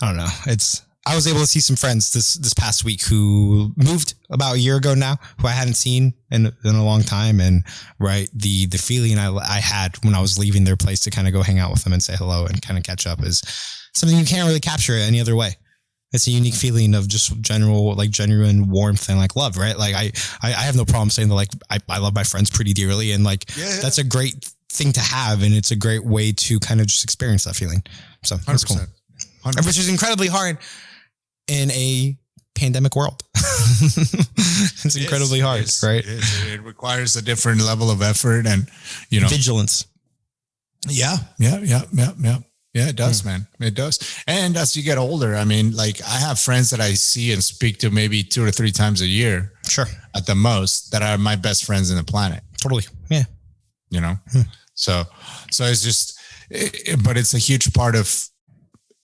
A: don't know. I was able to see some friends this past week who moved about a year ago now, who I hadn't seen in a long time. And the feeling I had when I was leaving their place to kind of go hang out with them and say hello and kind of catch up is something you can't really capture any other way. It's a unique feeling of just genuine warmth and like love, right? Like I have no problem saying that like I love my friends pretty dearly, and like that's a great thing to have, and it's a great way to kind of just experience that feeling. So that's cool. 100%. Which is incredibly hard in a pandemic world. It's incredibly hard, right?
B: It requires a different level of effort and, you know,
A: vigilance.
B: Yeah, it does, man. It does. And as you get older, I mean, like I have friends that I see and speak to maybe 2 or 3 times a year.
A: Sure. At
B: the most, that are my best friends in the planet.
A: Totally. Yeah.
B: You know? So it's just, but it's a huge part of,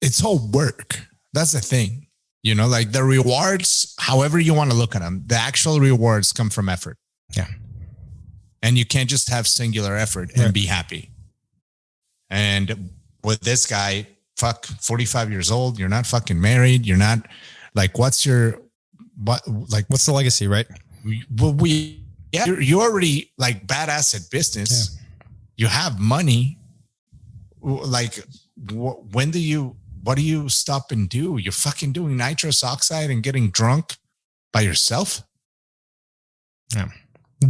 B: it's all work. That's the thing. You know, like the rewards, however you want to look at them, the actual rewards come from effort.
A: Yeah.
B: And you can't just have singular effort and be happy. And with this guy, 45 years old, you're not fucking married. You're not like, what's the
A: legacy, right?
B: You're already like badass at business. Yeah. You have money. Like, what do you stop and do? You're fucking doing nitrous oxide and getting drunk by yourself.
A: Yeah. In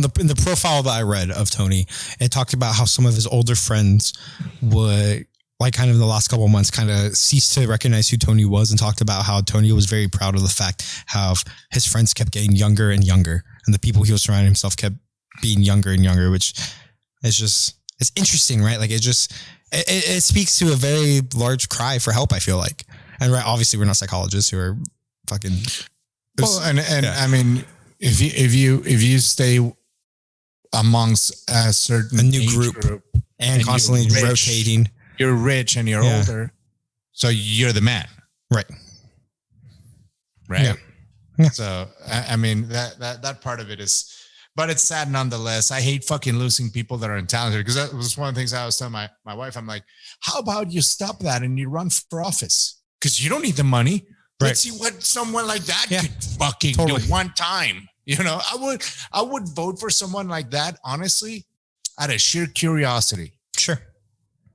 A: the profile that I read of Tony, it talked about how some of his older friends would, like, kind of in the last couple of months, kind of cease to recognize who Tony was, and talked about how Tony was very proud of the fact how his friends kept getting younger and younger, and the people he was surrounding himself kept being younger and younger, which is just, it's interesting, right? Like it speaks to a very large cry for help, I feel like. And obviously we're not psychologists who are fucking.
B: Well, I mean, if you stay amongst a certain
A: new group and constantly rotating,
B: you're rich and you're older, so you're the man, right?
A: Yeah.
B: So I mean that part of it is, but it's sad nonetheless. I hate fucking losing people that are talented, because that was one of the things I was telling my wife. I'm like, how about you stop that and you run for office? Because you don't need the money. Right. Let's see what someone like that could fucking do one time. You know, I would vote for someone like that, honestly, out of sheer curiosity.
A: Sure.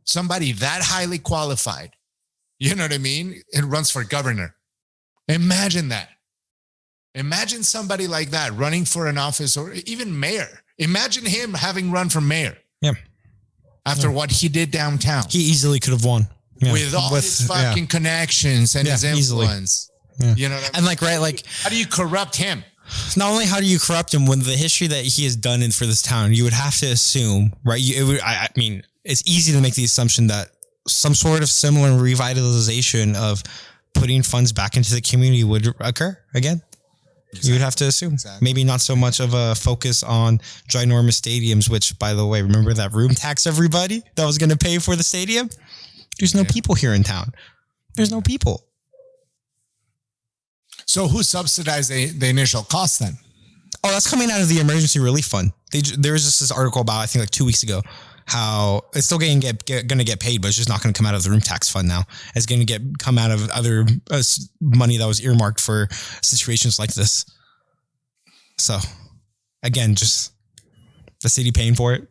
B: Somebody that highly qualified, you know what I mean? It runs for governor. Imagine that. Imagine somebody like that running for an office, or even mayor. Imagine him having run for mayor.
A: Yeah.
B: After what he did downtown.
A: He easily could have won. Yeah.
B: With all his fucking connections and his influence.
A: Yeah.
B: You know what I mean?
A: And like,
B: how do you corrupt him?
A: Not only how do you corrupt him, when the history that he has done for this town, you would have to assume, right? I mean, it's easy to make the assumption that some sort of similar revitalization of putting funds back into the community would occur again. Exactly. You would have to assume. Exactly. Maybe not so much of a focus on ginormous stadiums, which, by the way, remember that room tax, everybody, that was going to pay for the stadium? There's no people here in town. There's no people.
B: So who subsidized the initial cost then?
A: Oh, that's coming out of the emergency relief fund. There was just this article about, I think like 2 weeks ago, how it's still going to get paid, but it's just not going to come out of the room tax fund now. It's going to come out of other money that was earmarked for situations like this. So again, just the city paying for it,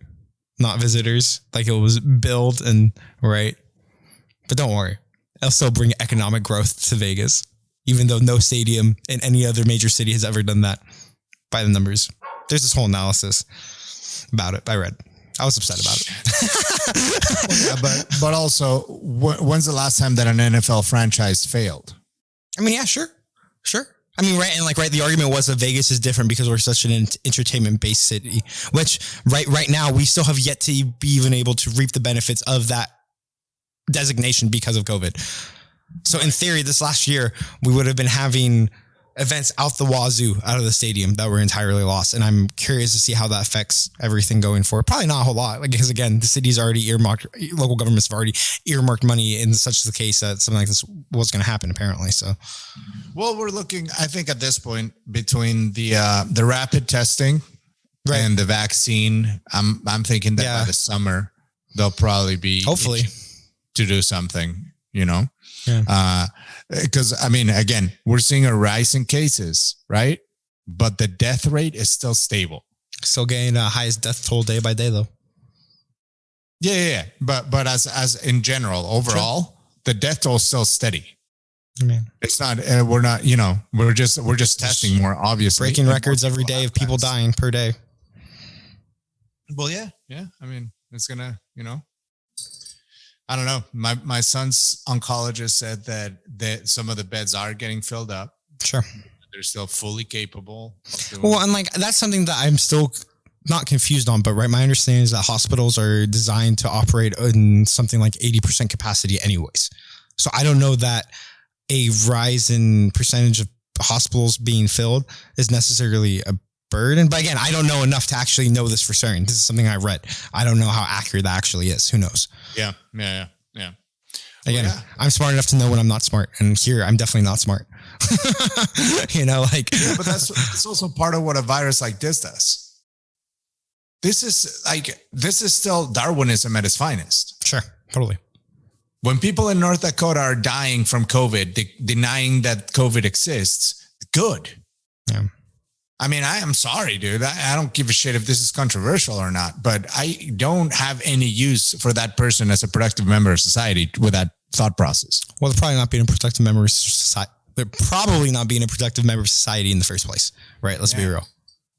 A: not visitors, like it was billed and right. But don't worry, it'll still bring economic growth to Vegas, even though no stadium in any other major city has ever done that by the numbers. There's this whole analysis about it. I read. I was upset about it.
B: but also, when's the last time that an NFL franchise failed?
A: I mean, yeah, sure. I mean, right. And like, right. The argument was that Vegas is different because we're such an entertainment based city, which right now we still have yet to be even able to reap the benefits of that designation because of COVID. So in theory, this last year, we would have been having events out the wazoo out of the stadium that were entirely lost. And I'm curious to see how that affects everything going forward. Probably not a whole lot. Like, because again, the city's already earmarked, local governments have already earmarked money in such the case that something like this was going to happen apparently. So,
B: well, we're looking, I think at this point between the rapid testing and the vaccine, I'm thinking that by the summer, they'll probably be
A: hopefully
B: to do something, you know?
A: Yeah.
B: Because I mean, again, we're seeing a rise in cases, right? But the death rate is still stable.
A: Still getting highest death toll day by day, though.
B: Yeah. But as in general, overall, the death toll is still steady.
A: I mean,
B: it's not. We're not. You know, we're just testing more. Obviously,
A: breaking records every day of people dying per day.
B: Well, yeah. I mean, it's gonna. You know. I don't know. My son's oncologist said that some of the beds are getting filled up.
A: Sure.
B: They're still fully capable of doing
A: Well, and like that's something that I'm still not confused on, but right, my understanding is that hospitals are designed to operate in something like 80% capacity anyways. So I don't know that a rise in percentage of hospitals being filled is necessarily a burden. But again, I don't know enough to actually know this for certain. This is something I read. I don't know how accurate that actually is. Who knows?
B: Yeah.
A: Again, I'm smart enough to know when I'm not smart. And here, I'm definitely not smart. You know, like...
B: But that's also part of what a virus like this does. This is still Darwinism at its finest.
A: Sure, totally.
B: When people in North Dakota are dying from COVID, denying that COVID exists, good.
A: Yeah.
B: I mean, I am sorry, dude. I don't give a shit if this is controversial or not, but I don't have any use for that person as a productive member of society with that thought process.
A: Well, they're probably not being a productive member of society. They're probably not being a productive member of society in the first place, right? Let's be real.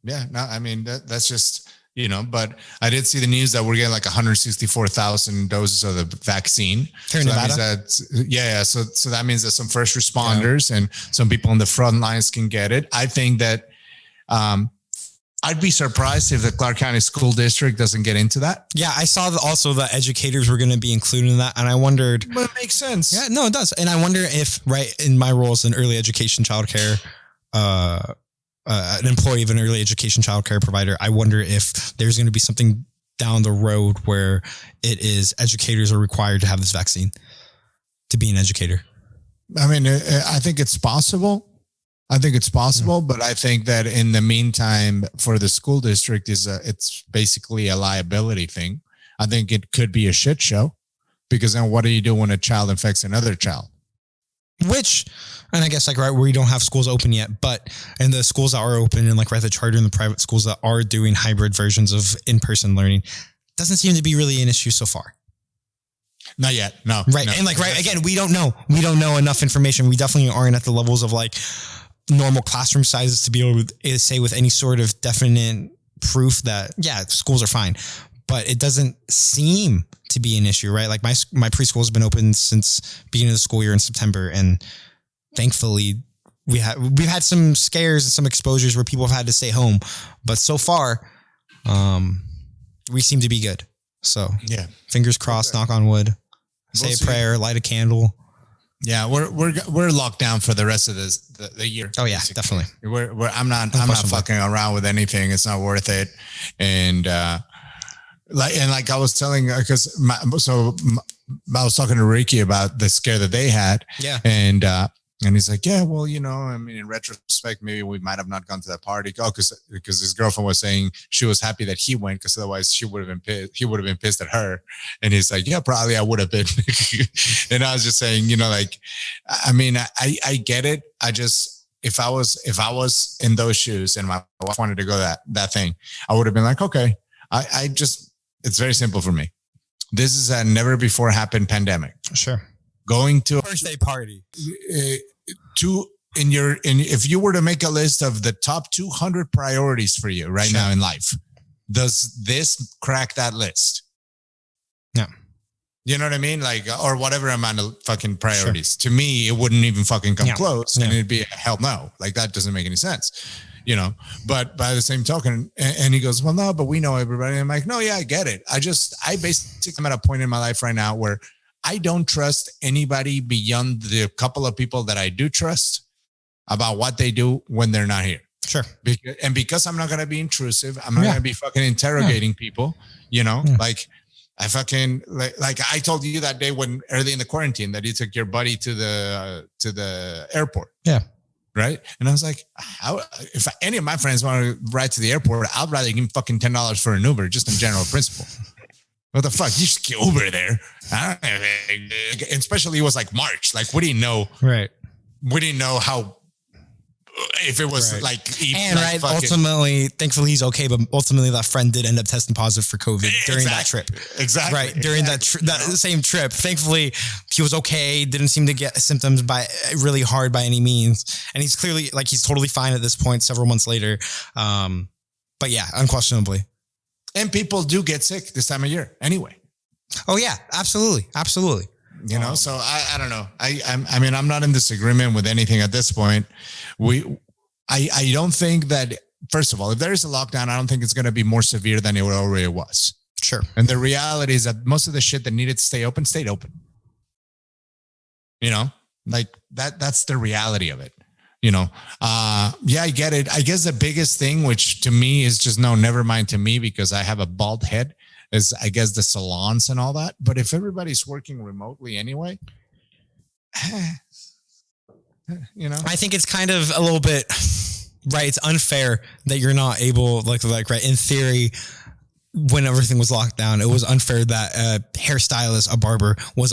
B: Yeah, no, I mean, that's just, you know, but I did see the news that we're getting like 164,000 doses of the vaccine.
A: Here in Nevada?
B: So that means that some first responders and some people on the front lines can get it. I think that I'd be surprised if the Clark County School District doesn't get into that.
A: Yeah, I saw that also that educators were going to be included in that. And I wondered...
B: But it makes sense.
A: Yeah, no, it does. And I wonder if, right, in my role as an early education childcare, an employee of an early education childcare provider, I wonder if there's going to be something down the road where it is educators are required to have this vaccine to be an educator.
B: I mean, I think it's possible. But I think that in the meantime, for the school district, it's basically a liability thing. I think it could be a shit show because then what do you do when a child infects another child?
A: Which, and I guess like, right, we don't have schools open yet, but in the schools that are open and like, right, the charter and the private schools that are doing hybrid versions of in-person learning doesn't seem to be really an issue so far.
B: Not yet. No.
A: Right.
B: No.
A: And like, right, again, we don't know enough information. We definitely aren't at the levels of like normal classroom sizes to be able to say with any sort of definite proof that, yeah, schools are fine, but it doesn't seem to be an issue, right? Like my preschool has been open since beginning of the school year in September. And thankfully we've had some scares and some exposures where people have had to stay home, but so far, we seem to be good. So
B: yeah,
A: fingers crossed, knock on wood, say a prayer, light a candle.
B: Yeah, we're locked down for the rest of the year.
A: Oh yeah, basically.
B: Definitely. I'm not fucking around with anything. It's not worth it. And like I was telling, because I was talking to Ricky about the scare that they had.
A: Yeah.
B: And he's like, yeah, well, I mean, in retrospect, maybe we might have not gone to that party. Oh, because his girlfriend was saying she was happy that he went, because otherwise she would have been pissed. He would have been pissed at her. And he's like, yeah, probably I would have been. And I was just saying, like, I mean, I get it. I just, if I was in those shoes and my wife wanted to go that thing, I would have been like, okay, it's very simple for me. This is a never before happened pandemic.
A: Sure.
B: Going to a
A: birthday party.
B: If you were to make a list of the top 200 priorities for you right now in life, does this crack that list?
A: No.
B: You know what I mean? Like, or whatever amount of fucking priorities. Sure. To me, it wouldn't even fucking come close, and it'd be a hell no. Like, that doesn't make any sense. But by the same token, and he goes, well, no, but we know everybody. And I'm like, no, yeah, I get it. I basically am at a point in my life right now where I don't trust anybody beyond the couple of people that I do trust about what they do when they're not here.
A: Sure.
B: Because I'm not going to be intrusive. I'm not going to be fucking interrogating people, like I fucking, like I told you that day when early in the quarantine that you took your buddy to the airport.
A: Yeah.
B: Right. And I was like, if any of my friends want to ride to the airport, I'd rather give them fucking $10 for an Uber, just in general principle. What the fuck? You just get Uber there. Especially it was like March. Like, we didn't know.
A: Right.
B: We didn't know how, if it was like.
A: Fucking, ultimately, thankfully he's okay. But ultimately that friend did end up testing positive for COVID during that trip.
B: Exactly.
A: Right. During that same trip. Thankfully he was okay. Didn't seem to get symptoms really hard by any means. And he's clearly he's totally fine at this point, several months later. But yeah, unquestionably.
B: And people do get sick this time of year anyway.
A: Oh yeah, absolutely. Absolutely.
B: So I don't know. I mean, I'm not in disagreement with anything at this point. I don't think that, first of all, if there is a lockdown, I don't think it's going to be more severe than it already was.
A: Sure.
B: And the reality is that most of the shit that needed to stay open, stayed open. Like that's the reality of it. Yeah, I get it. I guess the biggest thing, which to me is just never mind to me because I have a bald head, is I guess the salons and all that. But if everybody's working remotely anyway, I
A: think it's kind of a little bit, right. It's unfair that you're not able, right. In theory, when everything was locked down, it was unfair that a hairstylist, a barber was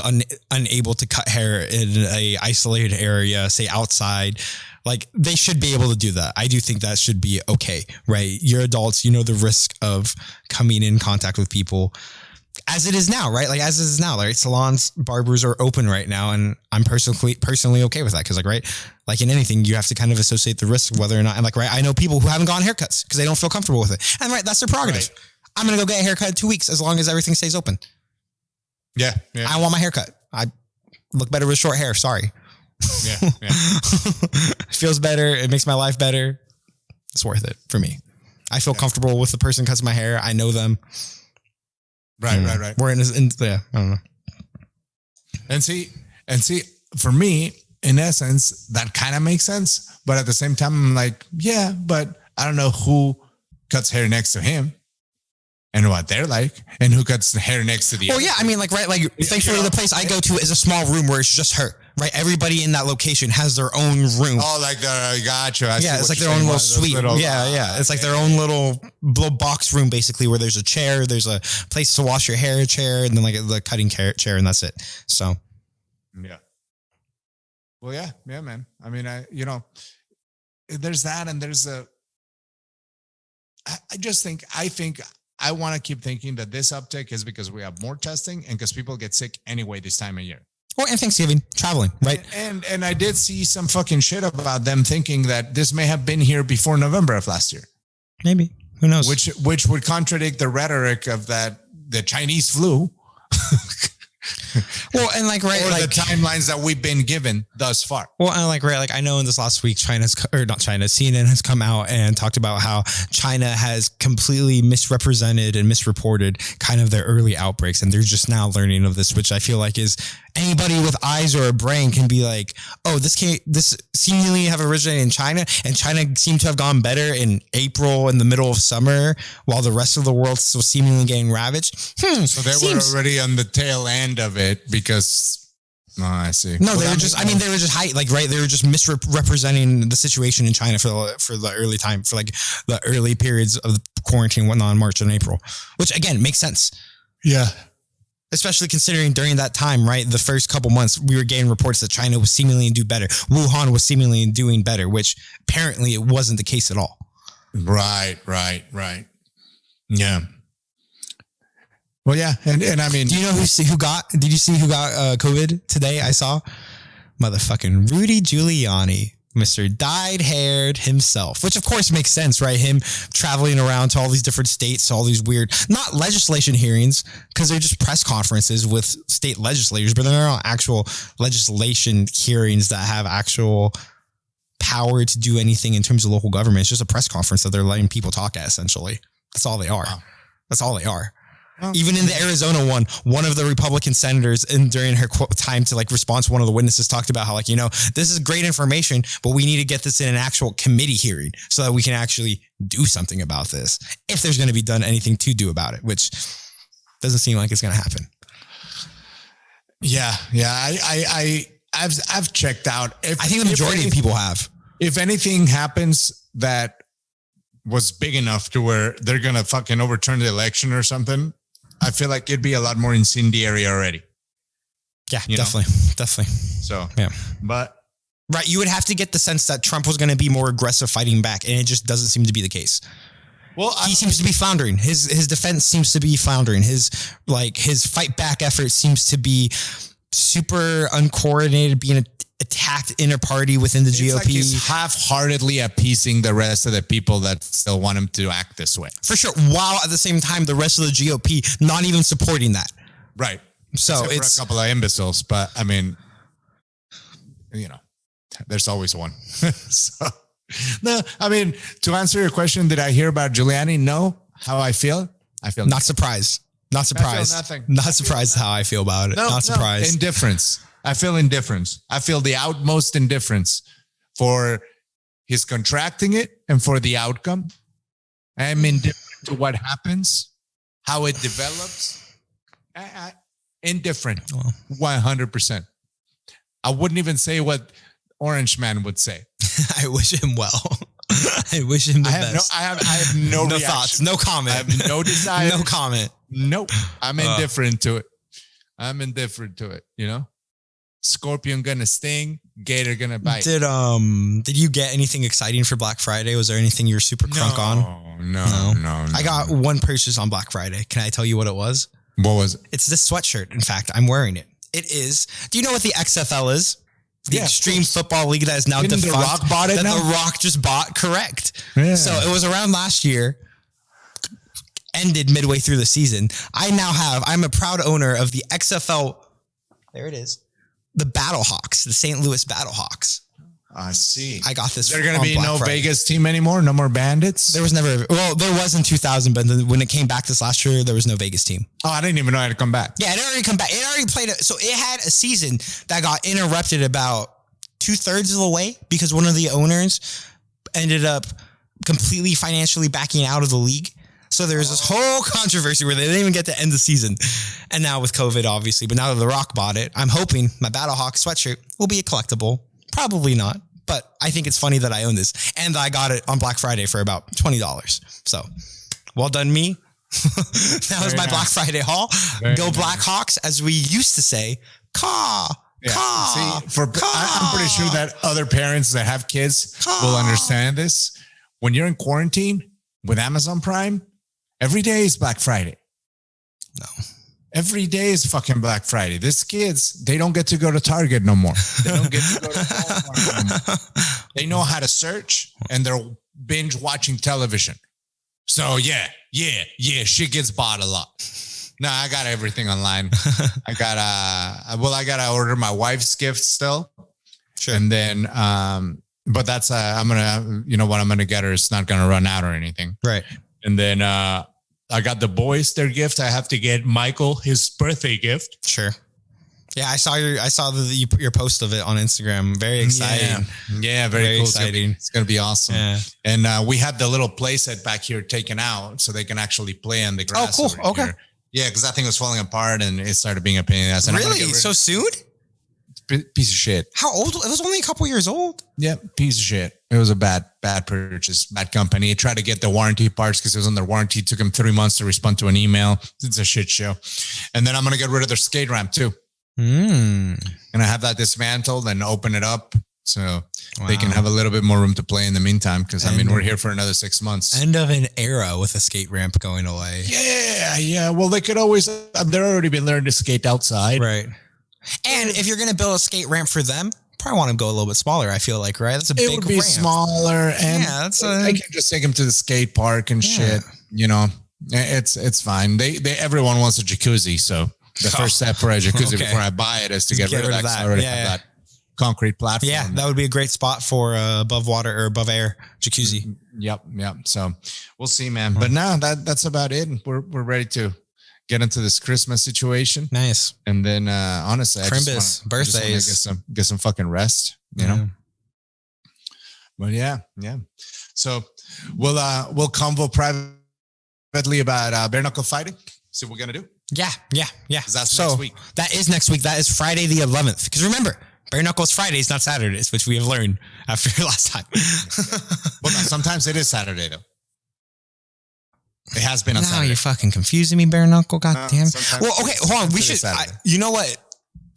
A: unable to cut hair in a isolated area, say outside. Like, they should be able to do that. I do think that should be okay, right? You're adults, the risk of coming in contact with people as it is now, right? Like, as it is now, right? Salons, barbers are open right now. And I'm personally okay with that. Cause right? Like in anything, you have to kind of associate the risk, whether or not, and right? I know people who haven't gotten haircuts because they don't feel comfortable with it. And right, that's their prerogative. Right. I'm going to go get a haircut in 2 weeks as long as everything stays open.
B: Yeah.
A: I want my haircut. I look better with short hair. Sorry.
B: Yeah.
A: It feels better. It makes my life better. It's worth it for me. I feel comfortable with the person who cuts my hair. I know them.
B: Right.
A: We're I don't know.
B: And see, for me, in essence, that kind of makes sense. But at the same time, I'm like, yeah, but I don't know who cuts hair next to him. And what they're like, and who cuts the hair next to the other.
A: Yeah, I mean, thankfully the place I go to is a small room where it's just her, right? Everybody in that location has their own room.
B: Oh, gotcha.
A: It's like their own little suite. It's like their own little box room, basically, where there's a chair, there's a place to wash your hair chair, and then the cutting chair, and that's it. So.
B: Yeah. Well, yeah, man. I mean, there's that, and there's I want to keep thinking that this uptick is because we have more testing and because people get sick anyway this time of year.
A: Or and Thanksgiving, traveling, right?
B: And I did see some fucking shit about them thinking that this may have been here before November of last year.
A: Maybe. Who knows?
B: Which would contradict the rhetoric of the Chinese flu.
A: Well, and like, right,
B: or
A: like
B: the timelines that we've been given thus far.
A: Well, and like, right, like I know in this last week, CNN has come out and talked about how China has completely misrepresented and misreported kind of their early outbreaks. And they're just now learning of this, which I feel like is anybody with eyes or a brain can be like, oh, this seemingly have originated in China, and China seemed to have gone better in April in the middle of summer while the rest of the world still seemingly getting ravaged.
B: So they were already on the tail end of it because... Oh, I see.
A: No, they were just, they were just they were just misrepresenting the situation in China for the early time, for like the early periods of quarantine, whatnot in March and April, which again makes sense.
B: Yeah.
A: Especially considering during that time, right, the first couple months, we were getting reports that China was seemingly doing better. Wuhan was seemingly doing better, which apparently it wasn't the case at all.
B: Right. Yeah. Well, yeah, and I mean,
A: do you know did you see who got COVID today? I saw motherfucking Rudy Giuliani, Mr. Dyed-haired himself, which of course makes sense, right? Him traveling around to all these different states, to all these weird, not legislation hearings, because they're just press conferences with state legislators, but they're not actual legislation hearings that have actual power to do anything in terms of local government. It's just a press conference that they're letting people talk at, essentially. That's all they are. Wow. That's all they are. Even in the Arizona one of the Republican senators, and during her time to like respond to one of the witnesses, talked about how like, this is great information, but we need to get this in an actual committee hearing so that we can actually do something about this. If there's going to be done anything to do about it, which doesn't seem like it's going to happen.
B: Yeah. I've checked out.
A: I think the majority of people have.
B: If anything happens that was big enough to where they're going to fucking overturn the election or something, I feel like it'd be a lot more incendiary already.
A: Yeah, definitely.
B: So,
A: yeah.
B: But
A: right, you would have to get the sense that Trump was going to be more aggressive fighting back, and it just doesn't seem to be the case. Well, he seems to be floundering. His defense seems to be floundering. His fight back effort seems to be super uncoordinated, being attacked inner party within the GOP.
B: Like he's half-heartedly appeasing the rest of the people that still want him to act this way.
A: For sure. While at the same time, the rest of the GOP not even supporting that.
B: Right.
A: So
B: except it's for a couple of imbeciles, but I mean, there's always one. So, no, I mean, to answer your question, did I hear about Giuliani? No. How I feel? I feel
A: not surprised. Not surprised.
B: I feel nothing.
A: Not surprised how I feel about it. Not surprised.
B: Indifference. I feel indifference. I feel the utmost indifference for his contracting it and for the outcome. I'm indifferent to what happens, how it develops. Indifferent, 100%. I wouldn't even say what Orange Man would say.
A: I wish him well. I wish him the best.
B: I have no
A: reaction.
B: Thoughts,
A: no comment.
B: I have no desire.
A: No comment.
B: Nope. I'm indifferent to it. Scorpion gonna sting, gator gonna bite.
A: Did you get anything exciting for Black Friday? Was there anything you were super crunk on?
B: No.
A: I got one purchase on Black Friday. Can I tell you what it was?
B: What was it?
A: It's this sweatshirt. In fact, I'm wearing it. It is. Do you know what the XFL is? The Extreme Football League that is now defunct.
B: The Rock bought it.
A: That
B: now?
A: The Rock just bought. Correct.
B: Yeah.
A: So it was around last year. Ended midway through the season. I'm a proud owner of the XFL. There it is. The Battlehawks, the St. Louis Battlehawks.
B: I see.
A: I got this.
B: There's going to be no Friday. Vegas team anymore? No more Bandits?
A: There was never. Well, there was in 2000, but when it came back this last year, there was no Vegas team.
B: Oh, I didn't even know it had come back.
A: Yeah, it already come back. It already played. So it had a season that got interrupted about 2/3 of the way because one of the owners ended up completely financially backing out of the league. So there was this whole controversy where they didn't even get to end the season. And now with COVID, obviously, but now that The Rock bought it, I'm hoping my Battlehawk sweatshirt will be a collectible. Probably not, but I think it's funny that I own this. And I got it on Black Friday for about $20. So well done me. That was my Black Friday haul. Go Blackhawks, as we used to say. Caw.
B: Yeah. See, I'm pretty sure that other parents that have kids will understand this. When you're in quarantine with Amazon Prime, every day is Black Friday.
A: No.
B: Every day is fucking Black Friday. These kids, they don't get to go to Target no more. They don't get to go to Walmart no more. They know how to search and they're binge watching television. So yeah, shit gets bought a lot. No, I got everything online. I gotta order my wife's gift still.
A: Sure.
B: And then, but that's, I'm gonna get her. It's not gonna run out or anything.
A: Right.
B: And then, I got the boys their gift. I have to get Michael his birthday gift.
A: Sure. Yeah, I saw your post of it on Instagram. Very exciting.
B: Yeah, very cool.
A: Exciting.
B: It's gonna be awesome.
A: Yeah.
B: And we have the little play set back here taken out so they can actually play on the grass.
A: Oh, cool. Okay.
B: Here. Yeah, because that thing was falling apart and it started being a pain in the ass.
A: Really? So soon?
B: Piece of shit.
A: How old? It was only a couple years old.
B: Yeah, piece of shit. It was a bad purchase, bad company. It tried to get the warranty parts because it was under warranty. It took them 3 months to respond to an email. It's a shit show. And then I'm gonna get rid of their skate ramp too. And I have that dismantled and open it up so they can have a little bit more room to play in the meantime. Because we're here for another 6 months.
A: End of an era with a skate ramp going away.
B: Yeah. Well, they could always. They're already been learning to skate outside,
A: right? And if you're gonna build a skate ramp for them, probably want to go a little bit smaller. I feel like, right? That's a big ramp. It would be
B: smaller, and I can just take them to the skate park and shit. You know, it's fine. Everyone wants a jacuzzi, so. The first step for a jacuzzi before I buy it is to get rid of that. I already have that concrete platform.
A: Yeah, that would be a great spot for above water or above air jacuzzi.
B: Yep. So we'll see, man. But now that's about it. We're ready to get into this Christmas situation.
A: Nice.
B: And then honestly, I just want to get some fucking rest. You know. But yeah. So we'll convo privately about bare knuckle fighting. See what we're gonna do.
A: Yeah.
B: That's next week.
A: That is next week. That is Friday the 11th. Because remember, bare knuckles Fridays, not Saturdays, which we have learned after last time.
B: Well, no, sometimes it is Saturday though. It has been on Saturday.
A: Now you're fucking confusing me, bare knuckle. Goddamn. Well, okay, hold on. We should. You know what?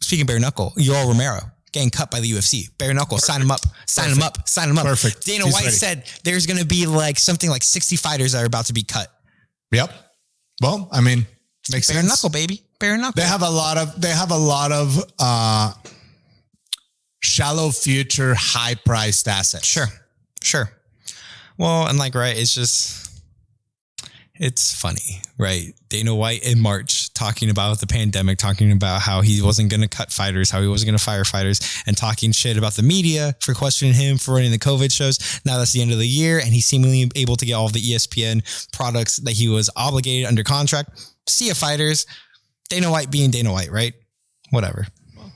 A: Speaking of bare knuckle, Yoel Romero getting cut by the UFC. Bare knuckle, sign him up. Sign him up.
B: Perfect.
A: Dana White said there's going to be something like 60 fighters that are about to be cut.
B: Yep. Well, makes sense.
A: Bare knuckle, baby. Bare knuckle.
B: They have a lot of shallow future, high priced assets.
A: Sure. Well, and it's funny, right? Dana White in March talking about the pandemic, talking about how he wasn't going to cut fighters, how he wasn't going to fire fighters, and talking shit about the media for questioning him for running the COVID shows. Now that's the end of the year, and he's seemingly able to get all of the ESPN products that he was obligated under contract. See ya, fighters. Dana White being Dana White, right? Whatever.
B: Well,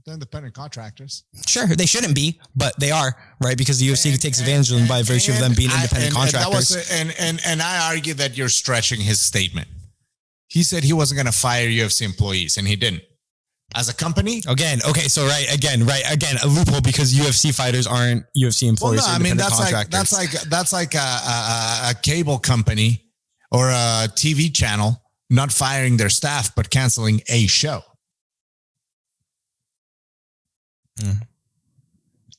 B: they're independent contractors.
A: Sure, they shouldn't be, but they are, right? Because the UFC takes advantage of them by virtue of them being independent contractors.
B: And I argue that you're stretching his statement. He said he wasn't going to fire UFC employees, and he didn't. As a company?
A: Again, okay, so again, a loophole because UFC fighters aren't UFC employees.
B: Well, no, that's like a cable company or a TV channel not firing their staff, but canceling a show.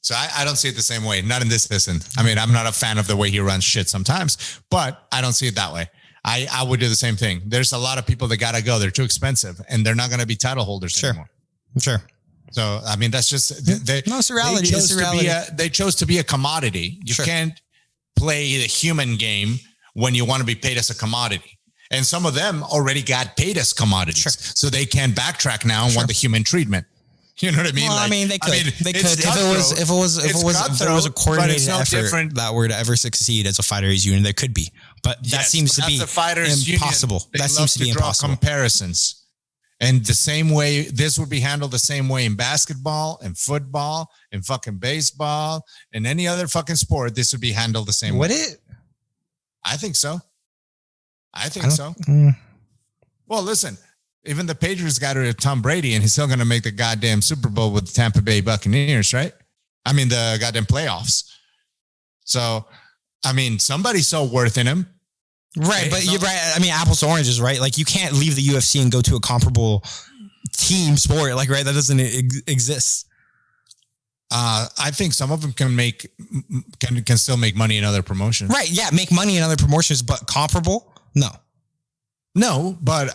B: So I don't see it the same way. Not in this instance. I'm not a fan of the way he runs shit sometimes, but I don't see it that way. I would do the same thing. There's a lot of people that got to go. They're too expensive and they're not going to be title holders anymore.
A: Sure.
B: So, that's just,
A: it's a reality.
B: They chose to be a commodity. You can't play the human game when you want to be paid as a commodity. And some of them already got paid as commodities. So they can backtrack now and want the human treatment. You know what I mean?
A: Well, they could. If it was a coordinated effort that were to ever succeed as a fighters union, there could be. But that seems to be impossible. That seems to be impossible.
B: Comparisons. And the same way, this would be handled the same way in basketball and football and fucking baseball and any other fucking sport. This would be handled the same way.
A: Would it?
B: I think so. Well, listen. Even the Patriots got rid of Tom Brady, and he's still going to make the goddamn Super Bowl with the Tampa Bay Buccaneers, right? The goddamn playoffs. So, somebody saw worth in him.
A: Right, but you're right. Apples to oranges, right? Like, you can't leave the UFC and go to a comparable team sport, right? That doesn't exist.
B: I think some of them can still make money in other promotions.
A: Right, yeah, make money in other promotions, but comparable?
B: No, but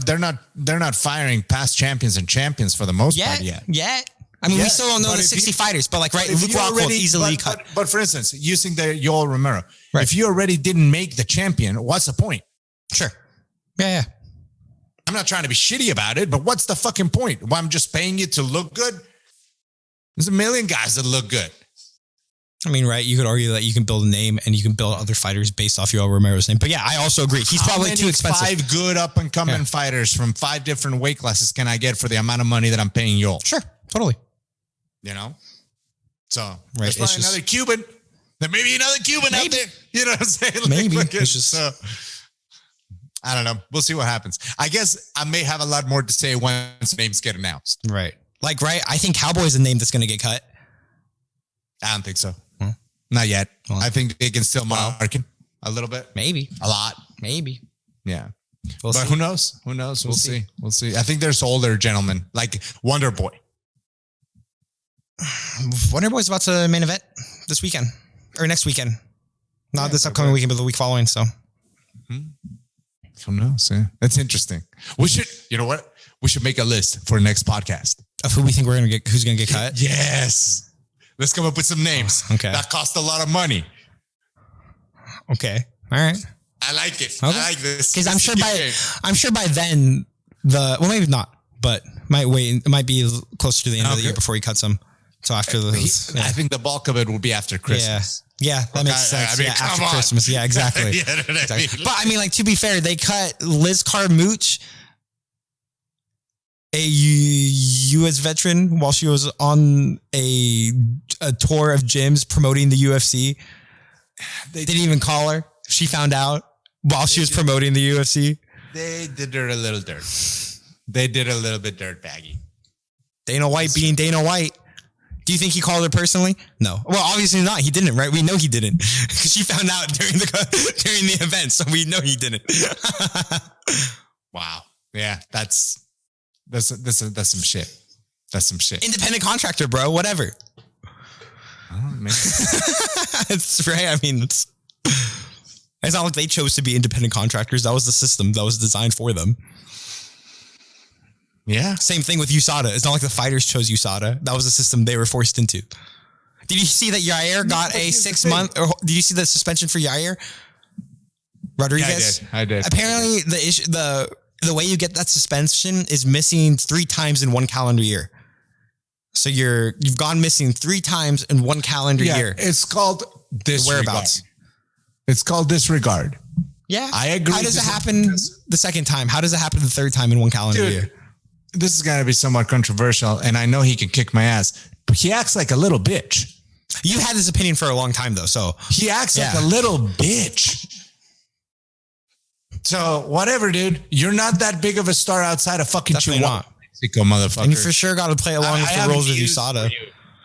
B: they're not firing past champions and champions for the most part yet.
A: We still don't know the 60 fighters, but Luke Rockhold easily cut.
B: But for instance, using the Yoel Romero, if you already didn't make the champion, what's the point?
A: Sure. Yeah.
B: I'm not trying to be shitty about it, but what's the fucking point? Well, I'm just paying you to look good. There's a million guys that look good.
A: I mean, right? You could argue that you can build a name and you can build other fighters based off Yoel Romero's name. But yeah, I also agree. He's probably too expensive.
B: 5 good up-and-coming fighters from 5 different weight classes can I get for the amount of money that I'm paying Yoel?
A: Sure, totally.
B: You know? So,
A: right.
B: There's probably another Cuban. There may be another Cuban out there. You know what I'm saying? Like,
A: maybe. It's just...
B: I don't know. We'll see what happens. I guess I may have a lot more to say once names get announced.
A: Right. Like, right? I think Cowboy's a name that's going to get cut.
B: I don't think so. Not yet. Well, I think they can still market a little bit.
A: Maybe.
B: A lot.
A: Maybe.
B: Yeah. But who knows? Who knows? We'll see. We'll see. I think there's older gentlemen like Wonder Boy.
A: Wonder Boy's about to main event this weekend or next weekend. Not this upcoming weekend, but the week following. So.
B: Who knows? Yeah. That's interesting. We should, you know what? We should make a list for the next podcast.
A: Of who we think who's going to get cut?
B: Yes. Let's come up with some names.
A: Okay.
B: That cost a lot of money.
A: Okay. All right.
B: I like it. Okay. I like this.
A: Because I'm sure by then maybe not, but it might be closer to the end of the year before he cuts them. So after
B: I think the bulk of it will be after Christmas.
A: Yeah, that makes sense. I mean, after Christmas. Yeah, exactly.
B: You know what I mean?
A: But I mean, like, to be fair, they cut Liz Carmouche, a U.S. veteran, while she was on a tour of gyms promoting the UFC. They didn't even call her. She found out while she was promoting the UFC.
B: They did her a little dirt. They did a little bit dirtbaggy.
A: Dana White being Dana White. Do you think he called her personally? No. Well, obviously not. He didn't, right? We know he didn't because she found out during the event, so we know he didn't.
B: Wow. Yeah, that's some shit. That's some shit.
A: Independent contractor, bro. Whatever.
B: Oh man,
A: it's right. I mean, it's not like they chose to be independent contractors. That was the system that was designed for them.
B: Yeah.
A: Same thing with USADA. It's not like the fighters chose USADA. That was the system they were forced into. Did you see that Yair got a 6 month, or did you see the suspension for Yair Rodriguez?
B: Yeah, I did.
A: Apparently the way you get that suspension is missing 3 times in 1 calendar year. So you've gone missing 3 times in 1 calendar year.
B: It's called disregard.
A: Whereabouts.
B: It's called disregard.
A: Yeah.
B: I agree.
A: How does it happen the second time? How does it happen the third time in 1 calendar year?
B: This is going to be somewhat controversial, and I know he can kick my ass, but he acts like a little bitch.
A: You had this opinion for a long time, though, so.
B: He acts like a little bitch. So, whatever, dude. You're not that big of a star outside of fucking Chihuahua, Mexico, motherfucker.
A: And you for sure got to play along with the rules of USADA.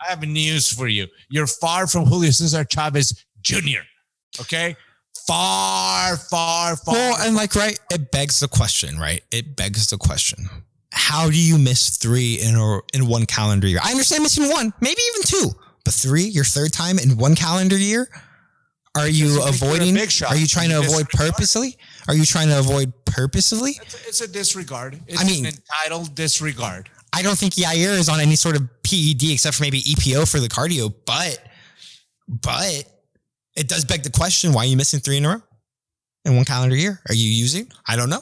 B: I have news for you. You're far from Julio Cesar Chavez Jr., okay? Far.
A: Well, and like, right, it begs the question, right? It begs the question. How do you miss 3 in 1 calendar year? I understand missing 1, maybe even 2, but 3, your third time in 1 calendar year? Are you avoiding? Are you trying to avoid purposely? Are you trying to avoid purposely?
B: It's a disregard. It's an entitled disregard.
A: I don't think Yair is on any sort of PED except for maybe EPO for the cardio, but it does beg the question, why are you missing 3 in a row in 1 calendar year? Are you using? I don't know.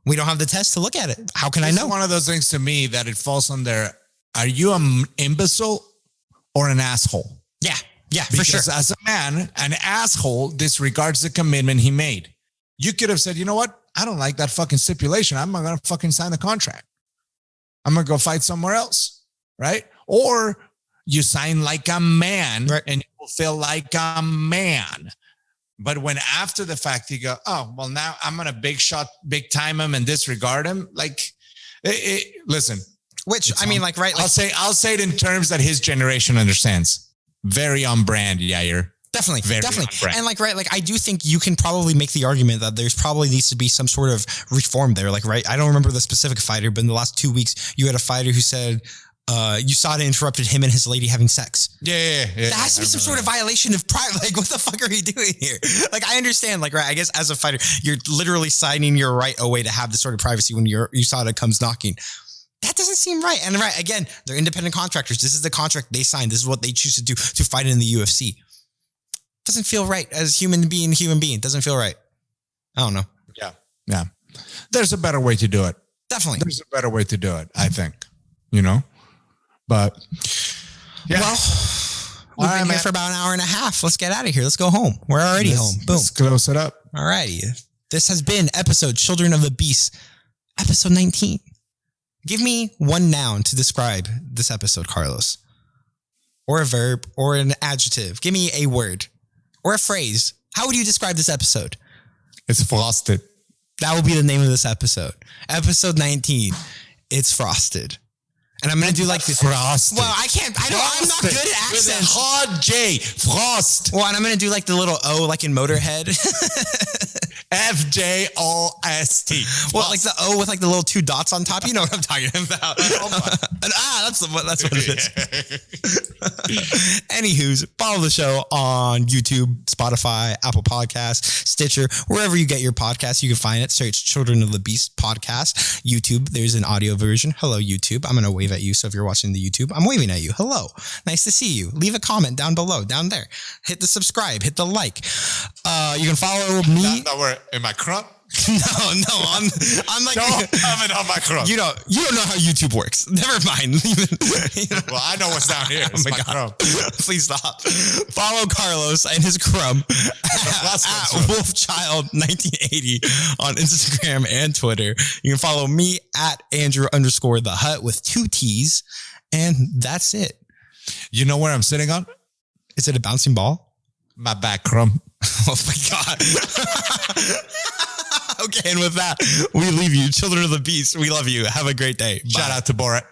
A: We don't have the test to look at it. How can I know?
B: It's one of those things to me that it falls under, are you an imbecile or an asshole?
A: Yeah, for sure.
B: Because as a man, an asshole disregards the commitment he made. You could have said, you know what? I don't like that fucking stipulation. I'm not going to fucking sign the contract. I'm going to go fight somewhere else, right? Or you sign like a man and you will feel like a man. But when after the fact you go, oh, well, now I'm going to big time him and disregard him. Like, listen.
A: Which, I mean, like, right. Like,
B: I'll say it in terms that his generation understands. Very on brand, Yair.
A: Definitely. And like, right, like I do think you can probably make the argument that there's probably needs to be some sort of reform there. Like, right, I don't remember the specific fighter, but in the last 2 weeks, you had a fighter who said USADA interrupted him and his lady having sex.
B: Yeah.
A: There has to be some sort of violation of private. Like, what the fuck are you doing here? Like, I understand, like, right, I guess as a fighter, you're literally signing your right away to have this sort of privacy when your USADA comes knocking. That doesn't seem right. And right, again, they're independent contractors. This is the contract they signed. This is what they choose to do to fight in the UFC. Doesn't feel right as human being. Doesn't feel right. I don't know.
B: Yeah. There's a better way to do it.
A: Definitely.
B: There's a better way to do it, I think. But yeah.
A: Well, we've been here for about an hour and a half. Let's get out of here. Let's go home. We're already home. Boom.
B: Let's close it up.
A: All righty. This has been episode Children of the Beast, episode 19. Give me one noun to describe this episode, Carlos. Or a verb or an adjective. Give me a word or a phrase. How would you describe this episode?
B: It's frosted.
A: That will be the name of this episode. Episode 19. It's frosted. And I'm going to do like this.
B: Frosted.
A: Well, I'm not good at accents.
B: With a hard J. Frost.
A: Well, and I'm going to do like the little O like in Motorhead.
B: FJOST.
A: Well, like the O with like the little 2 dots on top. You know what I'm talking about. That's what it is. Anywho's, follow the show on YouTube, Spotify, Apple Podcasts, Stitcher, wherever you get your podcasts. You can find it. Search Children of the Beast podcast. YouTube, there's an audio version. Hello, YouTube. I'm going to wave at you. So if you're watching the YouTube, I'm waving at you. Hello. Nice to see you. Leave a comment down below, down there. Hit the subscribe, hit the like. You can follow me.
B: Am I crump?
A: No, I'm like,
B: don't have it on my crump.
A: You don't know how YouTube works. Never mind.
B: Well, I know what's down here. It's my crumb.
A: Please stop. Follow Carlos and his crumb at Wolfchild1980 on Instagram and Twitter. You can follow me at Andrew_the Hut with 2 T's. And that's it.
B: You know where I'm sitting on?
A: Is it a bouncing ball?
B: My back crumb.
A: Oh my God. Okay, and with that, we leave you. Children of the Beast, we love you. Have a great day. Bye.
B: Shout out to Borat.